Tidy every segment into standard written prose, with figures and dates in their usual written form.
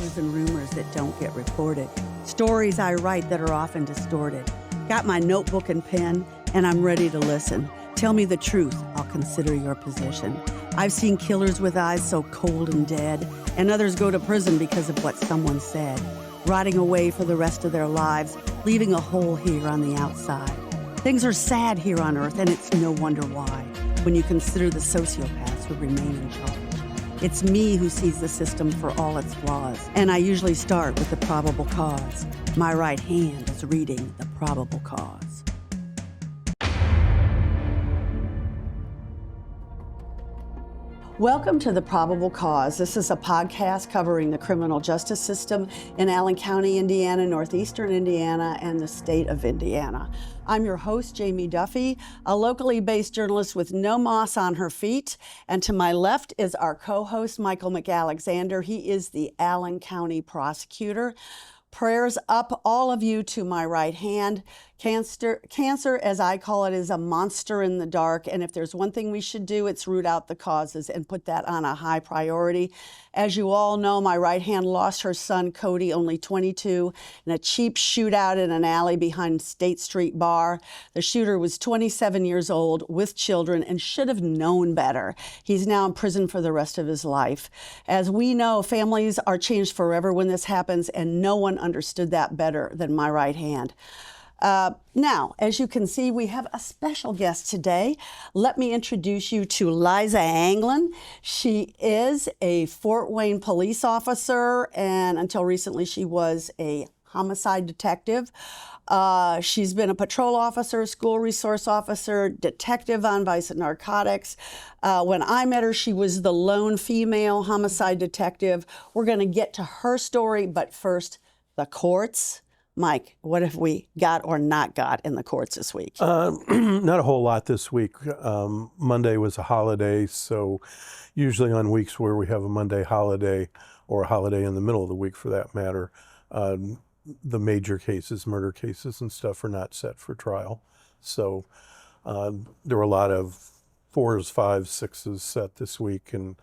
whispers and rumors that don't get reported. Stories I write that are often distorted. Got my notebook and pen, and I'm ready to listen. Tell me the truth, I'll consider your position. I've seen killers with eyes so cold and dead, and others go to prison because of what someone said, rotting away for the rest of their lives, leaving a hole here on the outside. Things are sad here on earth, and it's no wonder why, when you consider the sociopaths who remain in charge. It's me who sees the system for all its flaws, and I usually start with the probable cause. My right hand is reading the probable cause. Welcome to The Probable Cause. This is a podcast covering the criminal justice system in Allen County, Indiana, northeastern Indiana, and the state of Indiana. I'm your host, Jamie Duffy, a locally based journalist with no moss on her feet. And to my left is our co-host, Michael McAlexander. He is the Allen County Prosecutor. Prayers up, all of you, to my right hand. Cancer, as I call it, is a monster in the dark, and if there's one thing we should do, it's root out the causes and put that on a high priority. As you all know, my right hand lost her son, Cody, only 22, in a cheap shootout in an alley behind State Street Bar. The shooter was 27 years old with children and should have known better. He's now in prison for the rest of his life. As we know, families are changed forever when this happens, and no one understood that better than my right hand. Now, as you can see, we have a special guest today. Let me introduce you to Liza Anglin. She is a Fort Wayne police officer, and until recently, she was a homicide detective. She's been a patrol officer, school resource officer, detective on vice and narcotics. When I met her, she was the lone female homicide detective. We're going to get to her story, but first, the courts. Mike, what have we got or not got in the courts this week? Not a whole lot this week. Monday was a holiday, so usually on weeks where we have a Monday holiday or a holiday in the middle of the week for that matter, the major cases, murder cases and stuff, are not set for trial. So there were a lot of 4s, 5s, 6s set this week, and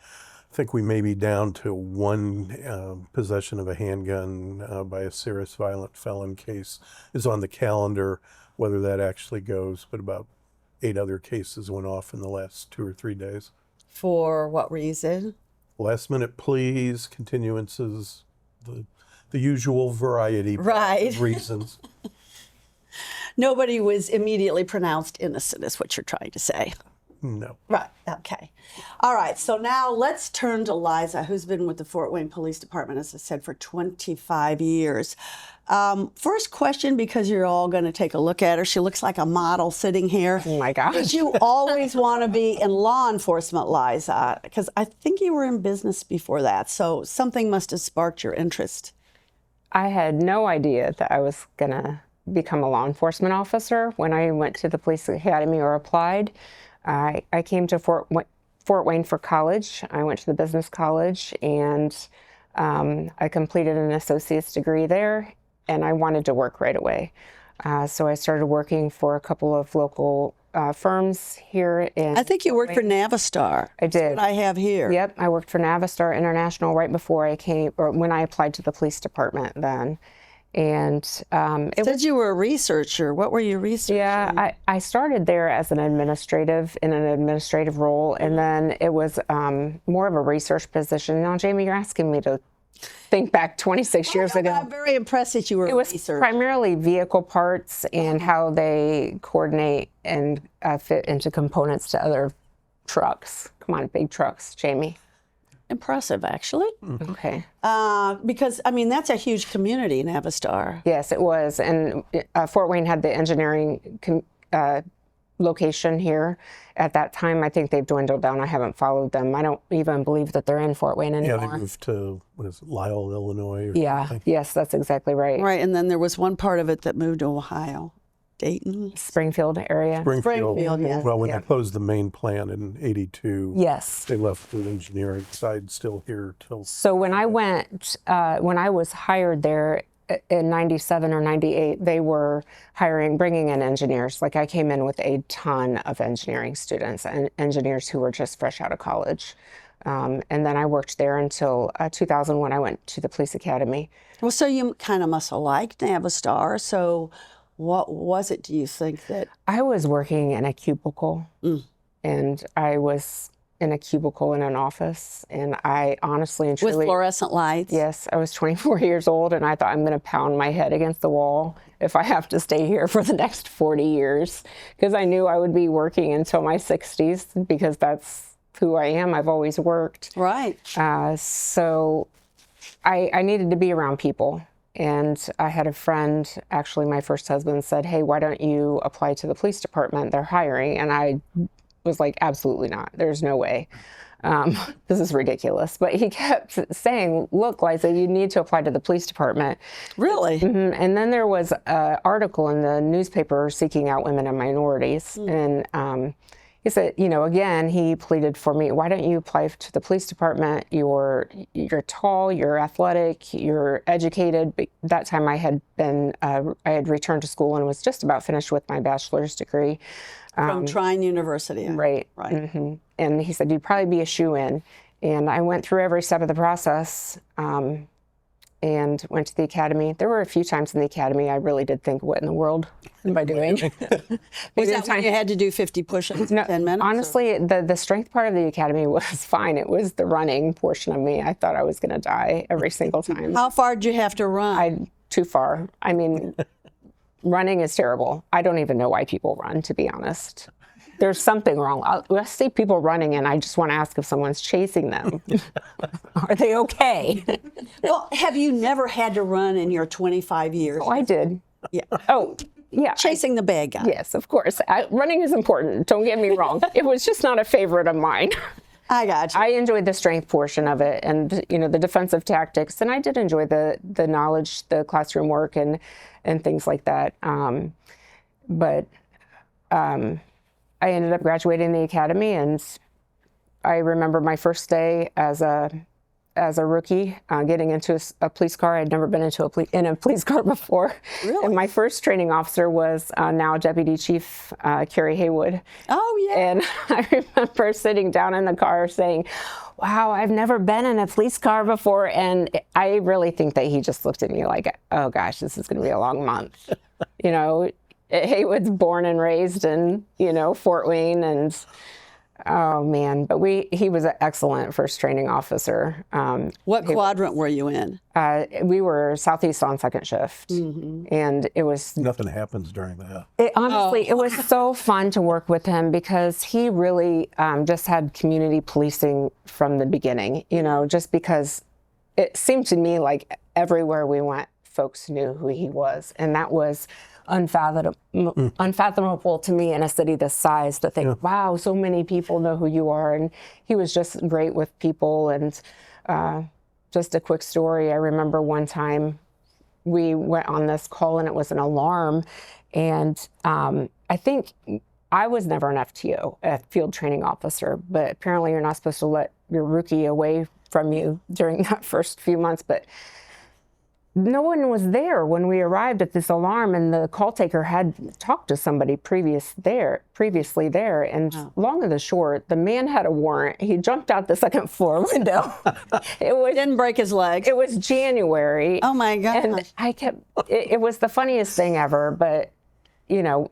I think we may be down to one possession of a handgun by a serious violent felon case is on the calendar. Whether that actually goes, but about 8 other cases went off in the last 2 or 3 days. For what reason? Last minute pleas, continuances, the usual variety of reasons. Nobody was immediately pronounced innocent, is what you're trying to say. No. Right, okay. All right, so now let's turn to Liza, who's been with the Fort Wayne Police Department, as I said, for 25 years. First question, because you're all going to take a look at her. She looks like a model sitting here. Oh my gosh. Did you always want to be in law enforcement, Liza? Because I think you were in business before that, so something must have sparked your interest. I had no idea that I was going to become a law enforcement officer when I went to the police academy or applied. I came to Fort Wayne for college. I went to the business college, and I completed an associate's degree there, and I wanted to work right away. So I started working for a couple of local firms here in I think you worked for Navistar. I did. That's what I have here. Yep, I worked for Navistar International right before I came, or when I applied to the police department then. And it said you were a researcher. What were you researching? Yeah, I started there as in an administrative role, and then it was more of a research position. Now, Jamie, you're asking me to think back 26 years ago. I'm very impressed that you were It was primarily vehicle parts and how they coordinate and fit into components to other trucks. Come on, big trucks, Jamie. Impressive, actually. Okay. Because, I mean, that's a huge community, Navistar. Yes, it was. And Fort Wayne had the engineering location here. At that time, I think they've dwindled down. I haven't followed them. I don't even believe that they're in Fort Wayne anymore. Yeah, they moved to, Lisle, Illinois? Yes, that's exactly right. Right, and then there was one part of it that moved to Ohio. Dayton? Springfield area. Springfield, yes. Well, when they closed the main plant in '82, yes, they left the engineering side still here till. So when I went, when I was hired there in '97 or '98, they were bringing in engineers. Like I came in with a ton of engineering students and engineers who were just fresh out of college. And then I worked there until 2000 when I went to the police academy. Well, so you kind of must have liked Navistar. So what was it, do you think, that... I was working in a cubicle, and I was in a cubicle in an office, and I honestly and truly... With fluorescent lights? Yes, I was 24 years old, and I thought, I'm going to pound my head against the wall if I have to stay here for the next 40 years, because I knew I would be working until my 60s, because that's who I am. I've always worked. Right. So I needed to be around people. And I had a friend, actually my first husband, said, hey, why don't you apply to the police department? They're hiring. And I was like, absolutely not. There's no way. This is ridiculous. But he kept saying, look, Liza, you need to apply to the police department. Really? Mm-hmm. And then there was an article in the newspaper seeking out women and minorities. And he said, you know, again, he pleaded for me, why don't you apply to the police department? You're tall, you're athletic, you're educated. But that time I had returned to school and was just about finished with my bachelor's degree. From Trine University. Right. Right. Mm-hmm. And he said, you'd probably be a shoo-in. And I went through every step of the process and went to the academy. There were a few times in the academy I really did think, what in the world am I doing? Was that when you had to do 50 push-ups in 10 minutes? Honestly, the strength part of the academy was fine. It was the running portion of me. I thought I was going to die every single time. How far did you have to run? Too far. I mean, running is terrible. I don't even know why people run, to be honest. There's something wrong. I see people running and I just want to ask if someone's chasing them. Are they okay? Well, have you never had to run in your 25 years? Oh, I did. Yeah. Oh, yeah. Chasing the bad guy. Yes, of course. Running is important. Don't get me wrong. It was just not a favorite of mine. I got you. I enjoyed the strength portion of it and, you know, the defensive tactics. And I did enjoy the knowledge, the classroom work and things like that. But I ended up graduating the academy, and I remember my first day as a rookie getting into a police car. I'd never been in a police car before. Really? And my first training officer was now Deputy Chief Carrie Haywood. Oh, yeah. And I remember sitting down in the car saying, wow, I've never been in a police car before. And I really think that he just looked at me like, oh gosh, this is going to be a long month. You know, Haywood's born and raised in, you know, Fort Wayne, and oh man, but he was an excellent first training officer. What quadrant were you in? We were southeast on second shift, and it was... Nothing happens during that. Honestly, it was so fun to work with him because he really just had community policing from the beginning, you know, just because it seemed to me like everywhere we went, folks knew who he was, and that was unfathomable to me in a city this size to think, wow, so many people know who you are. And he was just great with people. And just a quick story, I remember one time we went on this call and it was an alarm. And I think I was never an FTO, a field training officer, but apparently you're not supposed to let your rookie away from you during that first few months. But no one was there when we arrived at this alarm, and the call taker had talked to somebody previously there. And long and the short, the man had a warrant. He jumped out the second floor window. Didn't break his leg. It was January. Oh my God. And it was the funniest thing ever, but you know,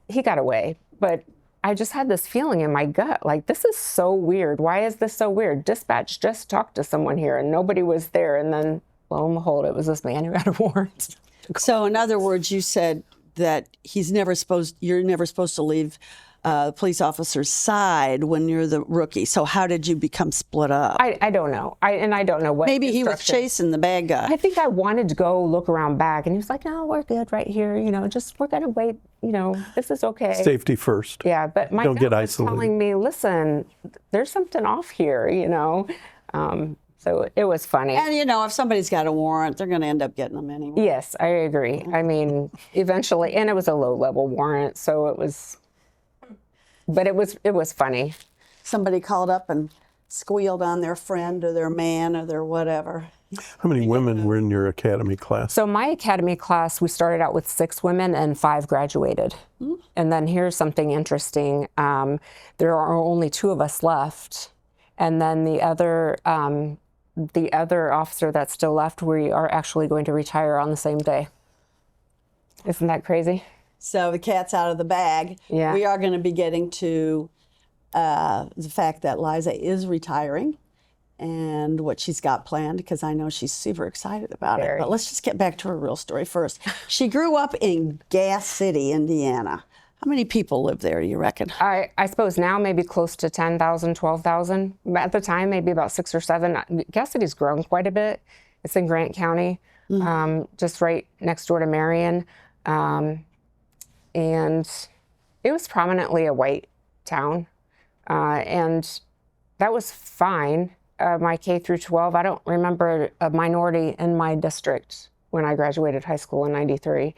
he got away. But I just had this feeling in my gut, like, this is so weird. Why is this so weird? Dispatch just talked to someone here and nobody was there. And then lo and behold, it was this man who had a warrant. So in other words, you said that you're never supposed to leave a police officer's side when you're the rookie. So how did you become split up? I don't know. I don't know what. Maybe he was chasing the bad guy. I think I wanted to go look around back, and he was like, no, we're good right here. You know, we're going to wait. You know, this is okay. Safety first. Yeah, but my Don't get gut was isolated. telling me, listen, there's something off here, you know. So it was funny. And you know, if somebody's got a warrant, they're going to end up getting them anyway. Yes, I agree. I mean, eventually, and it was a low-level warrant, so it was. But it was funny. Somebody called up and squealed on their friend or their man or their whatever. How many women were in your academy class? So my academy class, we started out with 6 women and 5 graduated. And then here's something interesting. There are only 2 of us left. And then the other officer that's still left, we are actually going to retire on the same day. Isn't that crazy? So the cat's out of the bag. Yeah. We are going to be getting to the fact that Liza is retiring and what she's got planned, because I know she's super excited about it. Very. But let's just get back to her real story first. She grew up in Gas City, Indiana. How many people live there, you reckon? I suppose now maybe close to 10,000, 12,000. At the time, maybe about 6 or 7. Gas City's grown quite a bit. It's in Grant County, just right next door to Marion. And it was prominently a white town. And that was fine. My K through 12, I don't remember a minority in my district when I graduated high school in '93.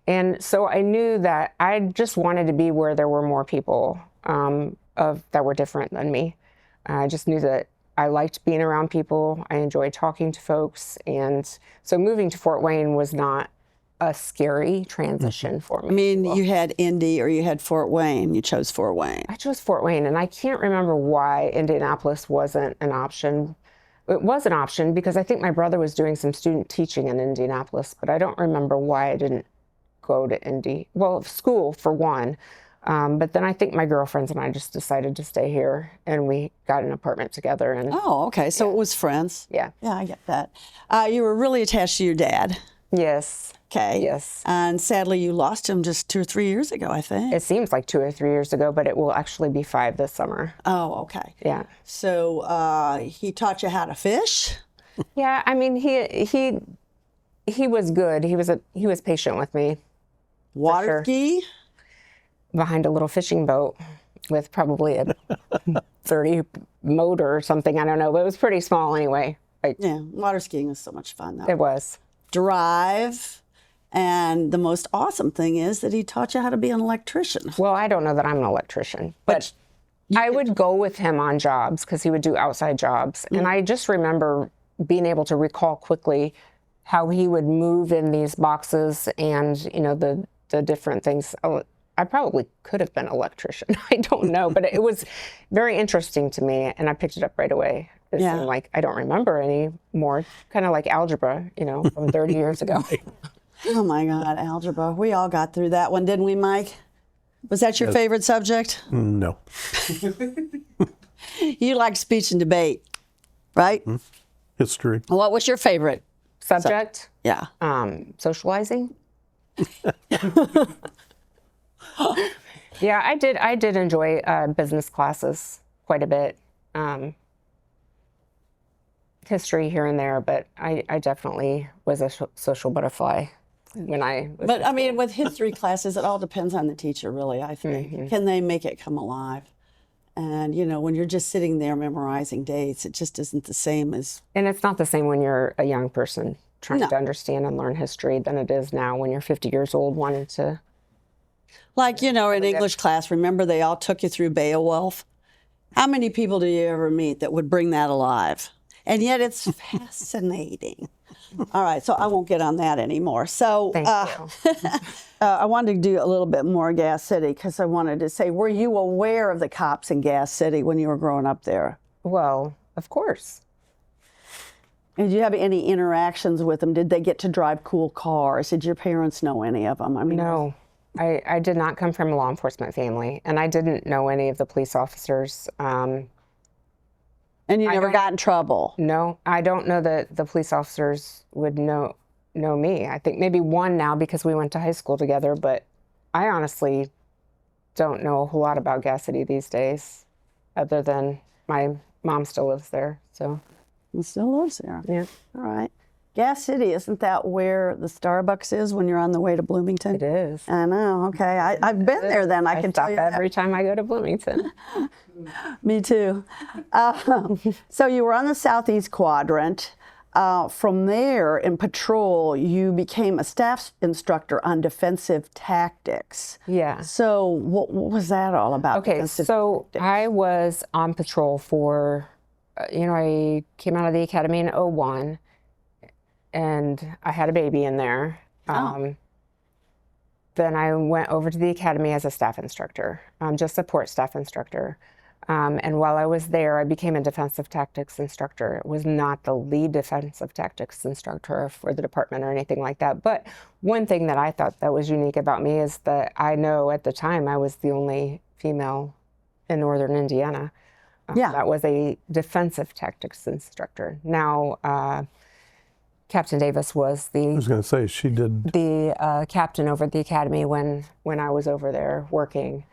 And so I knew that I just wanted to be where there were more people that were different than me. I just knew that I liked being around people. I enjoyed talking to folks. And so moving to Fort Wayne was not a scary transition for me. I mean, you had Indy or you had Fort Wayne. You chose Fort Wayne. I chose Fort Wayne, and I can't remember why Indianapolis wasn't an option. It was an option because I think my brother was doing some student teaching in Indianapolis, but I don't remember why I didn't go to Indy. Well, school for one, but then I think my girlfriends and I just decided to stay here, and we got an apartment together. And Oh, okay. So it was friends. yeah. Yeah, I get that. You were really attached to your dad. Yes. Okay. Yes. And sadly, you lost him just 2 or 3 years ago, I think. It seems like 2 or 3 years ago, but it will actually be 5 this summer. Oh, okay. Yeah. So he taught you how to fish? Yeah. I mean, he was good. He was patient with me. Water sure. ski? Behind a little fishing boat with probably a 30 motor or something. I don't know, but it was pretty small anyway. Yeah, water skiing is so much fun, though. It was. Drive. And the most awesome thing is that he taught you how to be an electrician. Well, I don't know that I'm an electrician, but I would go with him on jobs because he would do outside jobs. And I just remember being able to recall quickly how he would move in these boxes and, you know, the different things. I probably could have been an electrician. I don't know, but it was very interesting to me, and I picked it up right away. It seemed like I don't remember any more, kind of like algebra, you know, from 30 years ago. Oh my God, algebra. We all got through that one, didn't we, Mike? Was that your favorite subject? No. You like speech and debate, right? History. What was your favorite Subject? Yeah. Socializing? Yeah, I did enjoy business classes quite a bit. History here and there, but I definitely was a social butterfly when I was. But I mean, with history classes, it all depends on the teacher, really, I think. Can they make it come alive? And, you know, when you're just sitting there memorizing dates, it just isn't the same as. And it's not the same when you're a young person trying to understand and learn history than it is now when you're 50 years old wanting to. Like, you know, in English class, remember they all took you through Beowulf? How many people do you ever meet that would bring that alive? And yet it's fascinating. All right, so I won't get on that anymore. So Thank you. I wanted to do a little bit more Gas City because I wanted to say, were you aware of the cops in Gas City when you were growing up there? Well, of course. And did you have any interactions with them? Did they get to drive cool cars? Did your parents know any of them? I mean, No, I did not come from a law enforcement family, and I didn't know any of the police officers. And you never got in trouble? No, I don't know that the police officers would know me. I think maybe one now because we went to high school together, but I honestly don't know a whole lot about Gas City these days, other than my mom still lives there. So. It still lives there. Yeah. All right. Gas City, isn't that where the Starbucks is when you're on the way to Bloomington? It is. I know. Okay. I've been there then. I can stop tell you every time I go to Bloomington. Me too. So you were on the Southeast Quadrant. From there, in patrol, you became a staff instructor on defensive tactics. Yeah. So what was that all about? Okay, so I was on patrol for, I came out of the academy in 2001, and I had a baby in there. Then I went over to the academy as a staff instructor, just support staff instructor. And while I was there, I became a defensive tactics instructor. It was not the lead defensive tactics instructor for the department or anything like that. But one thing that I thought that was unique about me is that I know at the time I was the only female in Northern Indiana. That was a defensive tactics instructor. Now, Captain Davis was I was going to say, she did. the captain over at the academy when I was over there working.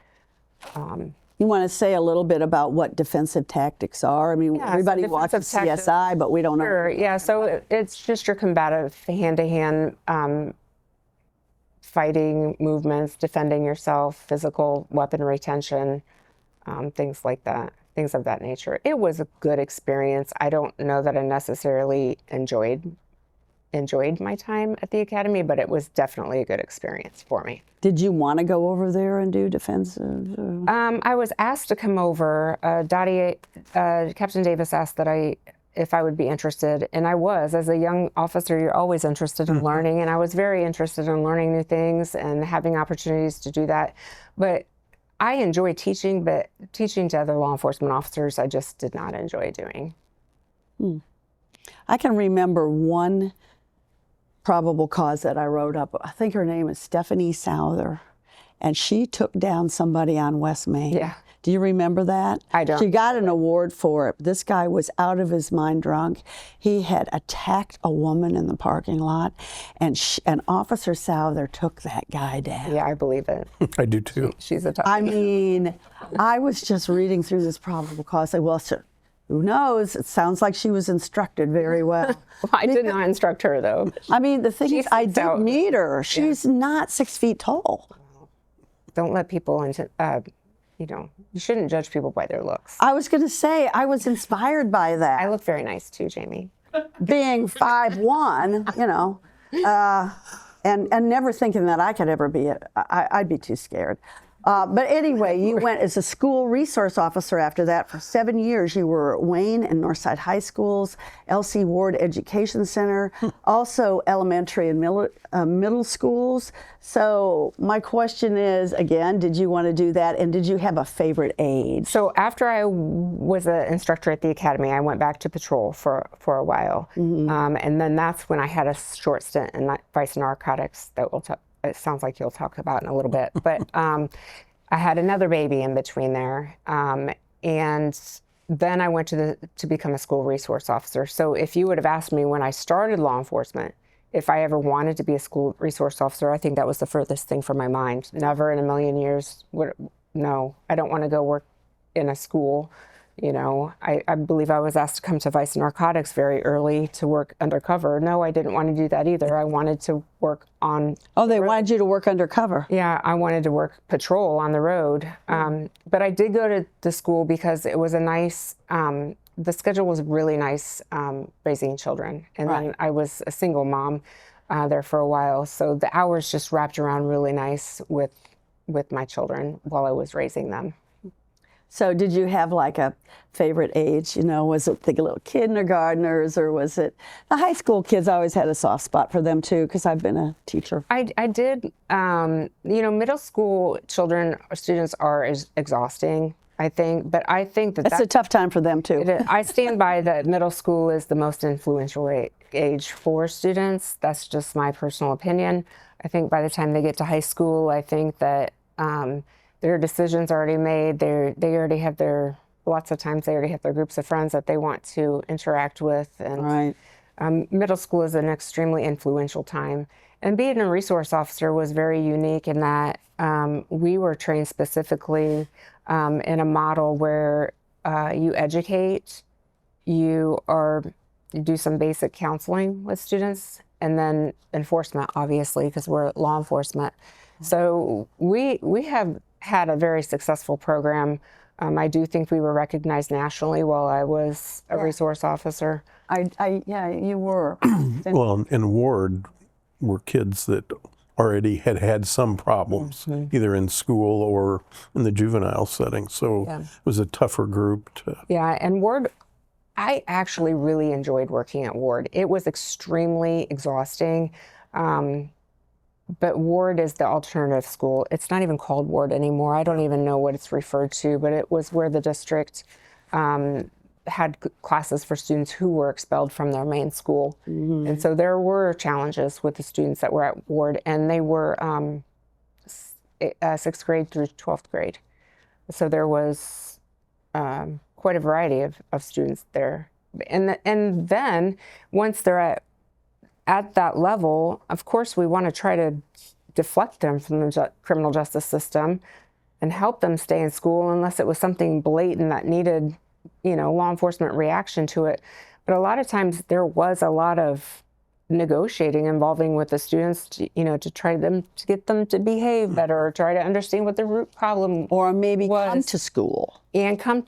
You want to say a little bit about what defensive tactics are? I mean, Yeah, so everybody watches defensive CSI, but we don't know. Sure, yeah, so it's just your combative hand-to-hand fighting movements, defending yourself, physical weapon retention, things like that, things of that nature. It was a good experience. I don't know that I necessarily enjoyed my time at the academy, but it was definitely a good experience for me. Did you want to go over there and do defensive? I was asked to come over. Captain Davis asked that if I would be interested, and I was. As a young officer, you're always interested in learning, and I was very interested in learning new things and having opportunities to do that. But I enjoy teaching, but teaching to other law enforcement officers, I just did not enjoy doing. I can remember one probable cause that I wrote up. I think her name is Stephanie Souther, and she took down somebody on West Main. Yeah. Do you remember that? I don't. She got an award for it. This guy was out of his mind drunk. He had attacked a woman in the parking lot, and Officer Souther took that guy down. Yeah, I believe it. I do too. She's a tough. I mean, I was just reading through this probable cause. I said, well, sir, who knows? It sounds like she was instructed very well. I did not instruct her, though. I mean, the thing is, I sticks did out. meet her. She's not 6 feet tall. Don't let people into, you shouldn't judge people by their looks. I was going to say, I was inspired by that. I look very nice too, Jamie. Being 5'1", and never thinking that I could ever be, I'd be too scared. But anyway, you went as a school resource officer after that for 7 years. You were at Wayne and Northside High Schools, L.C. Ward Education Center, also elementary and middle schools. So my question is, again, did you want to do that? And did you have a favorite age? So after I was an instructor at the academy, I went back to patrol for a while. And then that's when I had a short stint in vice narcotics that it sounds like you'll talk about in a little bit. But I had another baby in between there. And then I went to become a school resource officer. So if you would have asked me when I started law enforcement, if I ever wanted to be a school resource officer, I think that was the furthest thing from my mind. Never in a million years. No, I don't want to go work in a school. I believe I was asked to come to vice narcotics very early to work undercover. No, I didn't want to do that either. I wanted to work on. Oh, they wanted you to work undercover. Yeah, I wanted to work patrol on the road. But I did go to the school because it was a nice, the schedule was really nice raising children. And then I was a single mom there for a while. So the hours just wrapped around really nice with my children while I was raising them. So did you have like a favorite age? Was it the little kindergartners, or was it the high school kids? I always had a soft spot for them too, because I've been a teacher. I did. Middle school students are exhausting, I think, but I think that's a tough time for them too. I stand by that middle school is the most influential age for students. That's just my personal opinion. I think by the time they get to high school, I think that their decisions are already made. They already have lots of times they already have their groups of friends that they want to interact with. And middle school is an extremely influential time. And being a resource officer was very unique in that we were trained specifically in a model where you educate, you do some basic counseling with students, and then enforcement, obviously, because we're law enforcement. So we have had a very successful program. I do think we were recognized nationally while I was a resource officer. Yeah, you were. Well, in Ward were kids that already had some problems, either in school or in the juvenile setting. So it was a tougher group to. Yeah, and Ward, I actually really enjoyed working at Ward. It was extremely exhausting. but Ward is the alternative school. It's not even called Ward anymore. I don't even know what it's referred to, but it was where the district had classes for students who were expelled from their main school. And so there were challenges with the students that were at Ward, and they were 6th grade through 12th grade. So there was quite a variety of students there. And then once they're at that level, of course, we want to try to deflect them from the criminal justice system and help them stay in school unless it was something blatant that needed, law enforcement reaction to it. But a lot of times there was a lot of negotiating involving with the students, to try to get them to behave better, or try to understand what the root problem Or maybe was. come to school. And come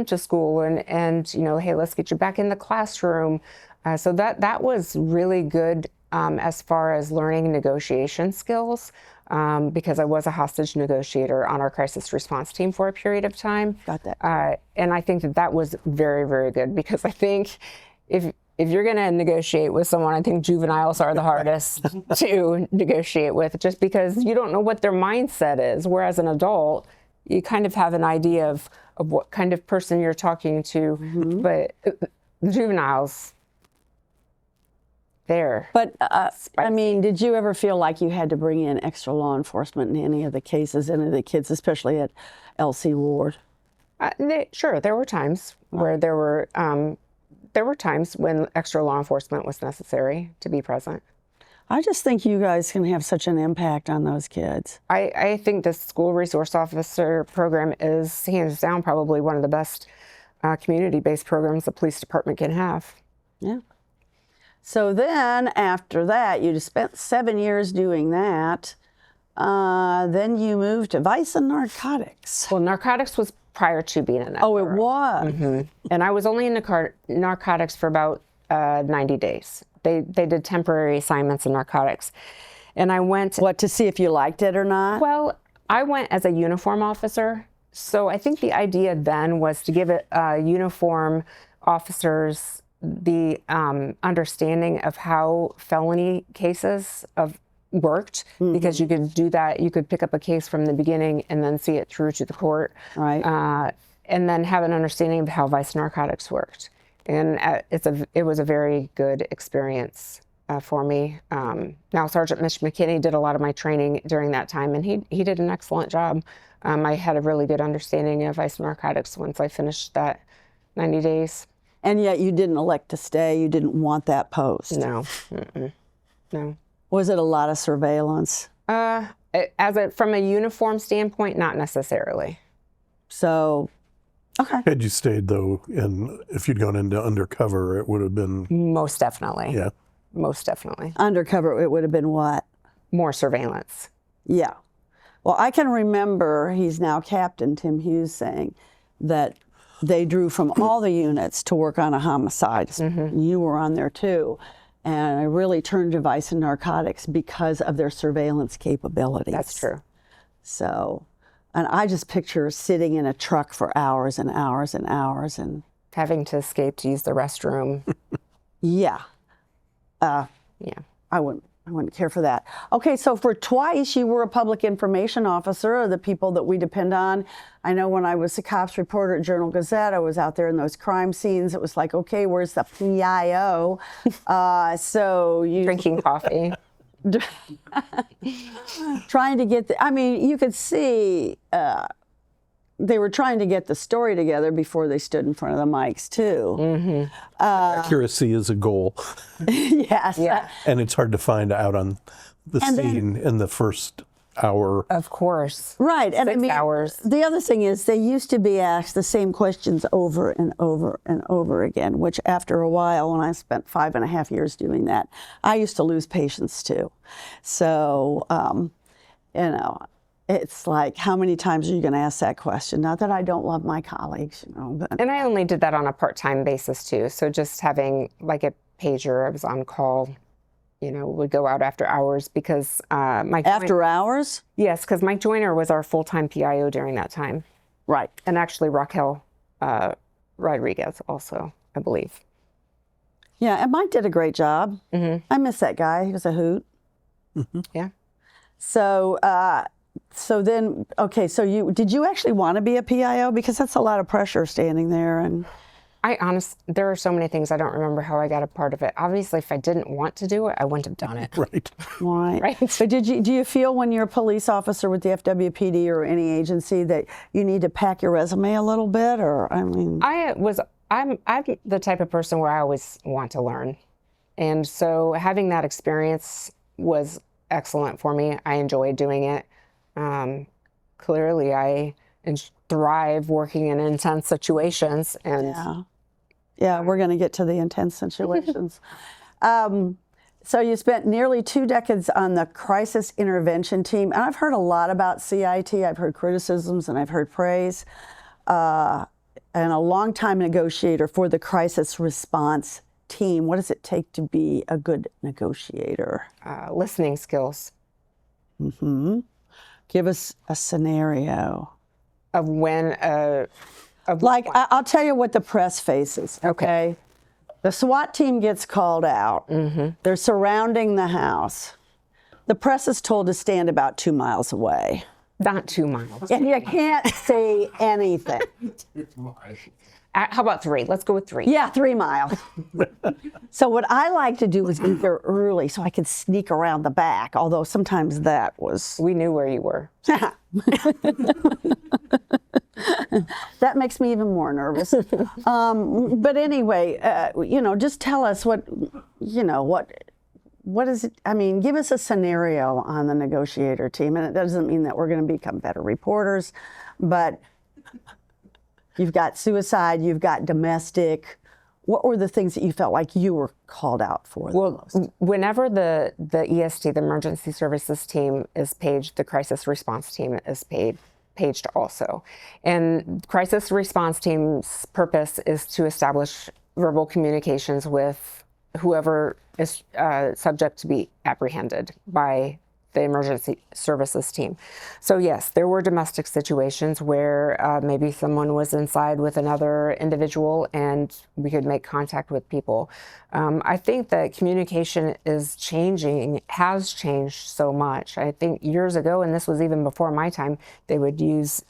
to school and hey, let's get you back in the classroom. So that was really good as far as learning negotiation skills, because I was a hostage negotiator on our crisis response team for a period of time. Got that. And I think that was very, very good, because I think if you're going to negotiate with someone, I think juveniles are the hardest to negotiate with, just because you don't know what their mindset is. Whereas an adult, you kind of have an idea of what kind of person you're talking to. But juveniles, But did you ever feel like you had to bring in extra law enforcement in any of the cases, any of the kids, especially at LC Ward? Sure, there were times where there were times when extra law enforcement was necessary to be present. I just think you guys can have such an impact on those kids. I think the school resource officer program is hands down probably one of the best community-based programs the police department can have. Yeah. So then after that, you spent 7 years doing that. Then you moved to vice and narcotics. Well, narcotics was prior to being in that. Oh, it was? And I was only in narcotics for about 90 days. They did temporary assignments in narcotics. And I went... What, to see if you liked it or not? Well, I went as a uniform officer. So I think the idea then was to give uniform officers the understanding of how felony cases worked, because you could do that. You could pick up a case from the beginning and then see it through to the court, right? And then have an understanding of how vice narcotics worked. And it was a very good experience for me. Now, Sergeant Mitch McKinney did a lot of my training during that time, and he did an excellent job. I had a really good understanding of vice narcotics once I finished that 90 days. And yet you didn't elect to stay. You didn't want that post. No. No. Was it a lot of surveillance? From a uniform standpoint, not necessarily. So, okay. Had you stayed, though, and if you'd gone into undercover, it would have been... Most definitely. Yeah. Most definitely. Undercover, it would have been what? More surveillance. Yeah. Well, I can remember, he's now Captain Tim Hughes, saying that they drew from all the units to work on a homicide. You were on there too. And I really turned to vice and narcotics because of their surveillance capabilities. That's true. So, and I just picture sitting in a truck for hours and hours and hours and having to escape to use the restroom. Yeah. I wouldn't care for that. Okay, so for twice you were a public information officer, or the people that we depend on. I know when I was a cops reporter at Journal-Gazette, I was out there in those crime scenes. It was like, okay, where's the PIO? So you drinking coffee. Trying to get you could see they were trying to get the story together before they stood in front of the mics too. Accuracy is a goal. Yes. Yeah. And it's hard to find out on the scene in the first hour. Of course. Right. And 6 hours. The other thing is they used to be asked the same questions over and over and over again, which after a while, when I spent 5.5 years doing that, I used to lose patience too. So, it's like, how many times are you going to ask that question? Not that I don't love my colleagues, but. And I only did that on a part-time basis too. So just having like a pager, I was on call, would go out after hours because After hours? Yes, because Mike Joyner was our full-time PIO during that time. Right. And actually Raquel Rodriguez also, I believe. Yeah, and Mike did a great job. I miss that guy. He was a hoot. Yeah. So then, okay, so did you actually want to be a PIO? Because that's a lot of pressure standing there. And there are so many things I don't remember how I got a part of it. Obviously, if I didn't want to do it, I wouldn't have done it. Right. Right. So do you feel when you're a police officer with the FWPD or any agency that you need to pack your resume a little bit, or I'm the type of person where I always want to learn, and so having that experience was excellent for me. I enjoyed doing it. Clearly, I thrive working in intense situations, and yeah, we're going to get to the intense situations. So you spent nearly 2 decades on the crisis intervention team, and I've heard a lot about CIT. I've heard criticisms and I've heard praise, and a long-time negotiator for the crisis response team. What does it take to be a good negotiator? Listening skills. Mm-hmm. Give us a scenario of when I'll tell you what the press faces. Okay. The SWAT team gets called out. Mm-hmm. They're surrounding the house. The press is told to stand about 2 miles away. Not 2 miles. And you can't say anything. How about 3? Let's go with 3. Yeah, 3 miles. So what I like to do is get there early so I could sneak around the back, although sometimes that was... We knew where you were. That makes me even more nervous. But anyway, just tell us what is it? I mean, give us a scenario on the negotiator team. And it doesn't mean that we're going to become better reporters, but you've got suicide, you've got domestic. What were the things that you felt like you were called out for? Well, whenever the EST, the emergency services team, is paged, the crisis response team is paged also. And crisis response team's purpose is to establish verbal communications with whoever is subject to be apprehended by the emergency services team. So yes, there were domestic situations where maybe someone was inside with another individual and we could make contact with people. I think that communication has changed so much. I think years ago, and this was even before my time, they would use,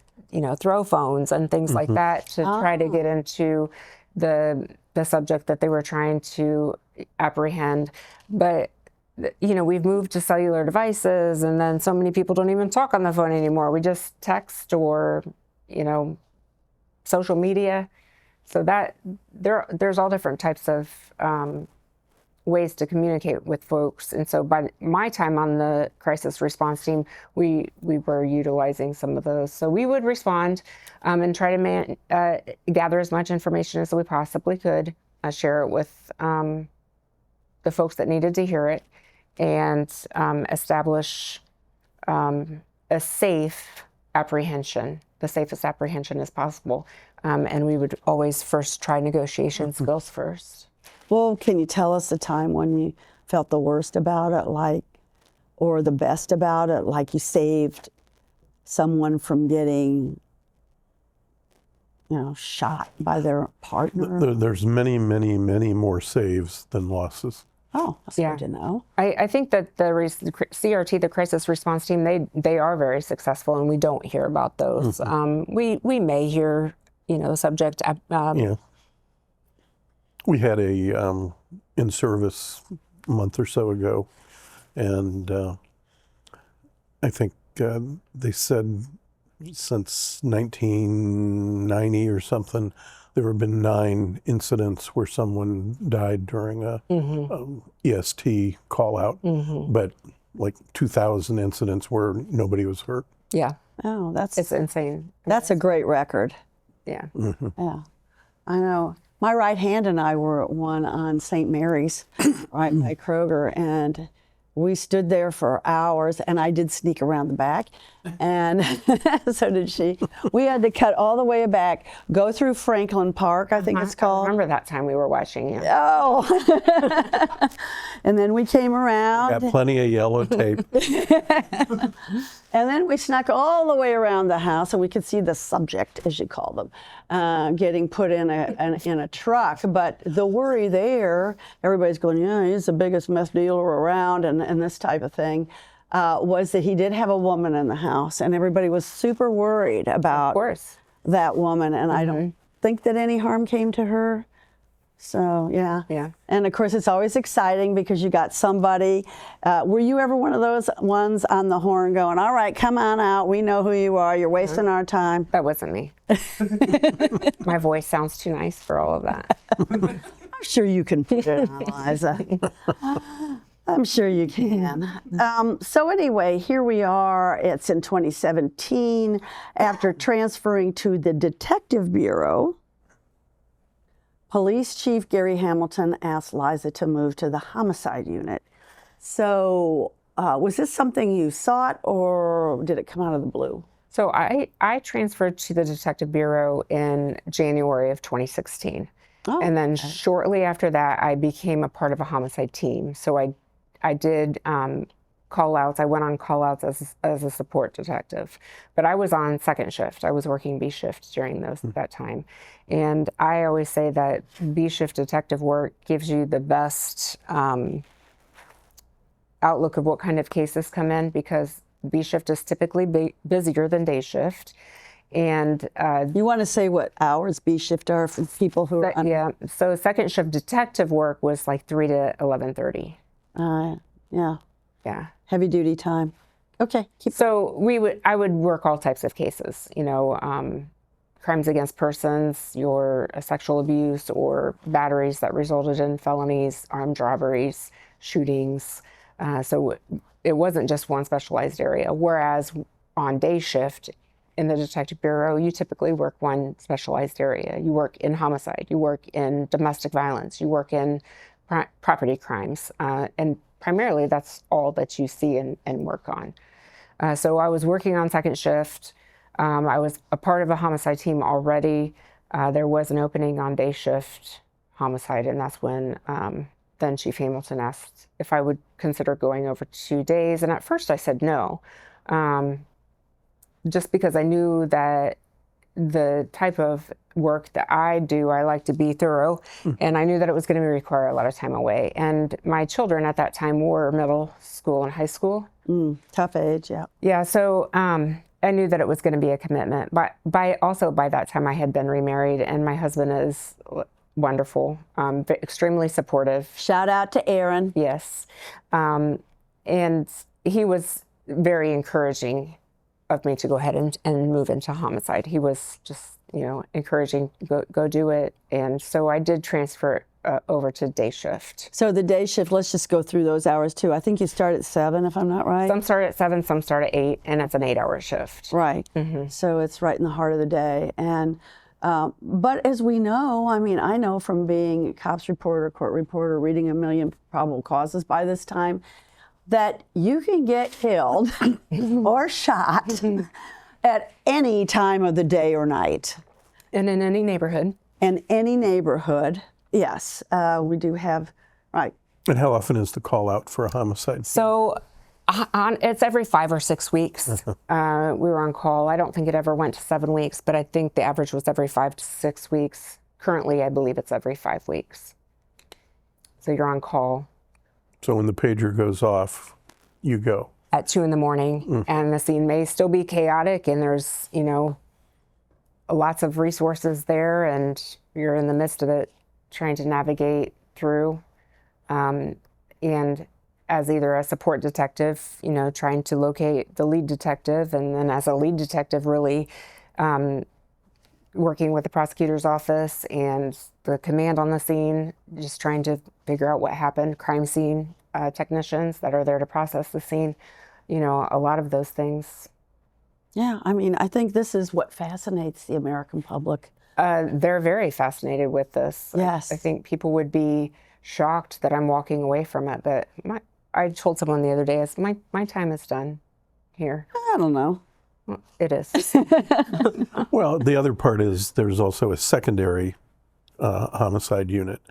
throw phones and things like that to try to get into the subject that they were trying to apprehend. But we've moved to cellular devices, and then so many people don't even talk on the phone anymore. We just text or, social media. So that there's all different types of ways to communicate with folks. And so by my time on the crisis response team, we were utilizing some of those. So we would respond and try to gather as much information as we possibly could, share it with the folks that needed to hear it, and establish a safe apprehension, the safest apprehension as possible. And we would always first try negotiation skills first. Well, can you tell us a time when you felt the worst about it, or the best about it, like you saved someone from getting, shot by their partner? There's many, many, many more saves than losses. Oh, that's good to know. I think that the CRT, the crisis response team, they are very successful, and we don't hear about those. We may hear, the subject. Yeah. We had a in-service a month or so ago, and I think they said since 1990 or something, there have been 9 incidents where someone died during a EST call-out, but like 2,000 incidents where nobody was hurt. Yeah. Oh, it's insane. That's a great record. Yeah. Yeah, I know. My right hand and I were at one on St. Mary's, right by Kroger, and we stood there for hours, and I did sneak around the back, and so did she. We had to cut all the way back, go through Franklin Park, I think it's called. I remember that time we were watching you. Oh! And then we came around. Got plenty of yellow tape. And then we snuck all the way around the house, and we could see the subject, as you call them, getting put in a truck. But the worry there, everybody's going, he's the biggest meth dealer around, and this type of thing. was that he did have a woman in the house, and everybody was super worried about Of course. that woman, and I don't think that any harm came to her. So, yeah. Yeah. And of course, it's always exciting because you got somebody. Were you ever one of those ones on the horn going, all right, come on out. We know who you are. You're wasting our time. That wasn't me. My voice sounds too nice for all of that. I'm sure you can put it on, Liza. I'm sure you can. So anyway, here we are. It's in 2017. After transferring to the Detective Bureau, Police Chief Gary Hamilton asked Liza to move to the homicide unit. So was this something you sought, or did it come out of the blue? So I transferred to the Detective Bureau in January of 2016. Oh, And then shortly after that, I became a part of a homicide team. So I did call outs. I went on call outs as a support detective, but I was on second shift. I was working B shift during that time. And I always say that B shift detective work gives you the best outlook of what kind of cases come in, because B shift is typically busier than day shift. And you want to say what hours B shift are for people who are yeah. So second shift detective work was like 3 to 11:30. Yeah. Yeah. Heavy duty time. Okay. So I would work all types of cases, crimes against persons, your sexual abuse or batteries that resulted in felonies, armed robberies, shootings. So it wasn't just one specialized area. Whereas on day shift in the Detective Bureau, you typically work one specialized area. You work in homicide, you work in domestic violence, you work in property crimes, and primarily that's all that you see and work on. So I was working on second shift. I was a part of a homicide team already. There was an opening on day shift homicide, and that's when then Chief Hamilton asked if I would consider going over 2 days. And at first I said no, just because I knew that the type of work that I do, I like to be thorough, and I knew that it was going to require a lot of time away. And my children at that time were middle school and high school. Tough age, yeah. Yeah, so I knew that it was going to be a commitment. But by that time, I had been remarried, and my husband is wonderful, extremely supportive. Shout out to Aaron. Yes, and he was very encouraging of me to go ahead and move into homicide. He was just, encouraging, go do it. And so I did transfer over to day shift. So the day shift, let's just go through those hours too. I think you start at 7, if I'm not right. Some start at 7, some start at 8, and it's an 8-hour shift. Right. So it's right in the heart of the day. And but as we know, I know from being a cops reporter, court reporter, reading a million probable causes by this time, that you can get killed or shot at any time of the day or night. And in any neighborhood. In any neighborhood, yes. We do have, right. And how often is the call out for a homicide? So it's every 5 or 6 weeks. We were on call. I don't think it ever went to 7 weeks, but I think the average was every 5 to 6 weeks. Currently, I believe it's every 5 weeks. So you're on call. So when the pager goes off, you go. At 2 a.m, and the scene may still be chaotic, and there's, lots of resources there, and you're in the midst of it, trying to navigate through. And as either a support detective, trying to locate the lead detective, and then as a lead detective, really working with the prosecutor's office and the command on the scene, just trying to figure out what happened, crime scene technicians that are there to process the scene, a lot of those things. Yeah, I think this is what fascinates the American public. They're very fascinated with this. Yes. I think people would be shocked that I'm walking away from it, but I told someone the other day, my time is done here. I don't know. Well, it is. Well, the other part is there's also a secondary homicide unit.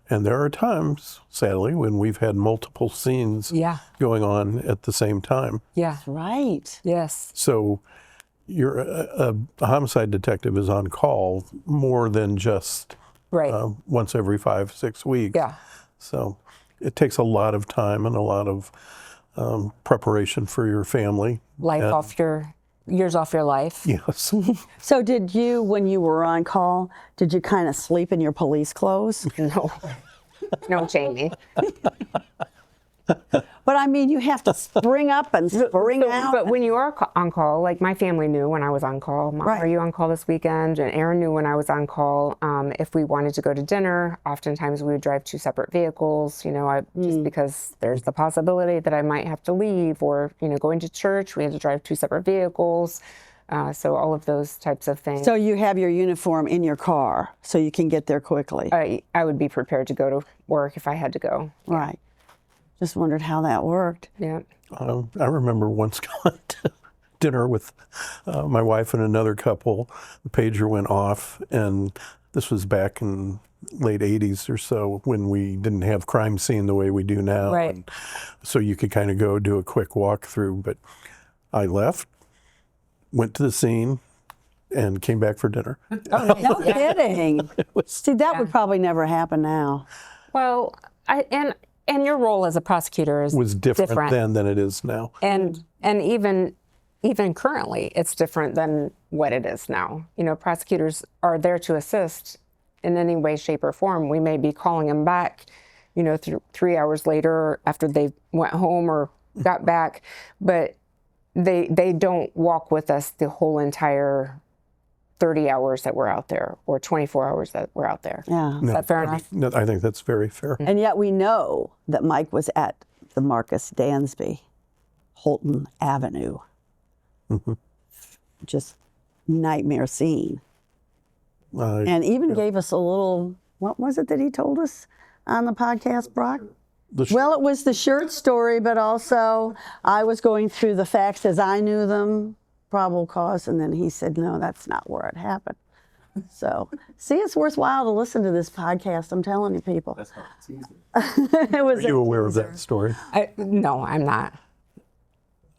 And there are times, sadly, when we've had multiple scenes going on at the same time. Yeah. Right. Yes. So you're a homicide detective is on call more than just once every 5, 6 weeks. Yeah. So it takes a lot of time and a lot of preparation for your family. Years off your life. Yes. So did you, when you were on call, did you kind of sleep in your police clothes? No, no, Jamie. But I mean, you have to spring up and spring out. But when you are on call, like my family knew when I was on call, Mom, Right. are you on call this weekend? And Aaron knew when I was on call. If we wanted to go to dinner, oftentimes we would drive 2 separate vehicles, just because there's the possibility that I might have to leave, or, going to church, we had to drive 2 separate vehicles. So all of those types of things. So you have your uniform in your car so you can get there quickly. I would be prepared to go to work if I had to go. Right. Just wondered how that worked. Yeah. I remember once going to dinner with my wife and another couple. The pager went off, and this was back in late 80s or so, when we didn't have crime scene the way we do now. Right. And so you could kind of go do a quick walkthrough. But I left, went to the scene, and came back for dinner. No kidding. See, that would probably never happen now. Well, and your role as a prosecutor was different then than it is now. And even currently, it's different than what it is now. Prosecutors are there to assist in any way, shape, or form. We may be calling them back, 3 hours later after they went home or got back, but they don't walk with us the whole entire 30 hours that we're out there, or 24 hours that we're out there. Yeah. Is that fair enough? No, I think that's very fair. And yet we know that Mike was at the Marcus Dansby, Holton Avenue. Just nightmare scene. And even gave us a little, what was it that he told us on the podcast, Brock? Well, it was the shirt story, but also I was going through the facts as I knew them, probable cause, and then he said, no, that's not where it happened. So, see, it's worthwhile to listen to this podcast. I'm telling you, people. That's not teaser. Are you aware of that story? No, I'm not.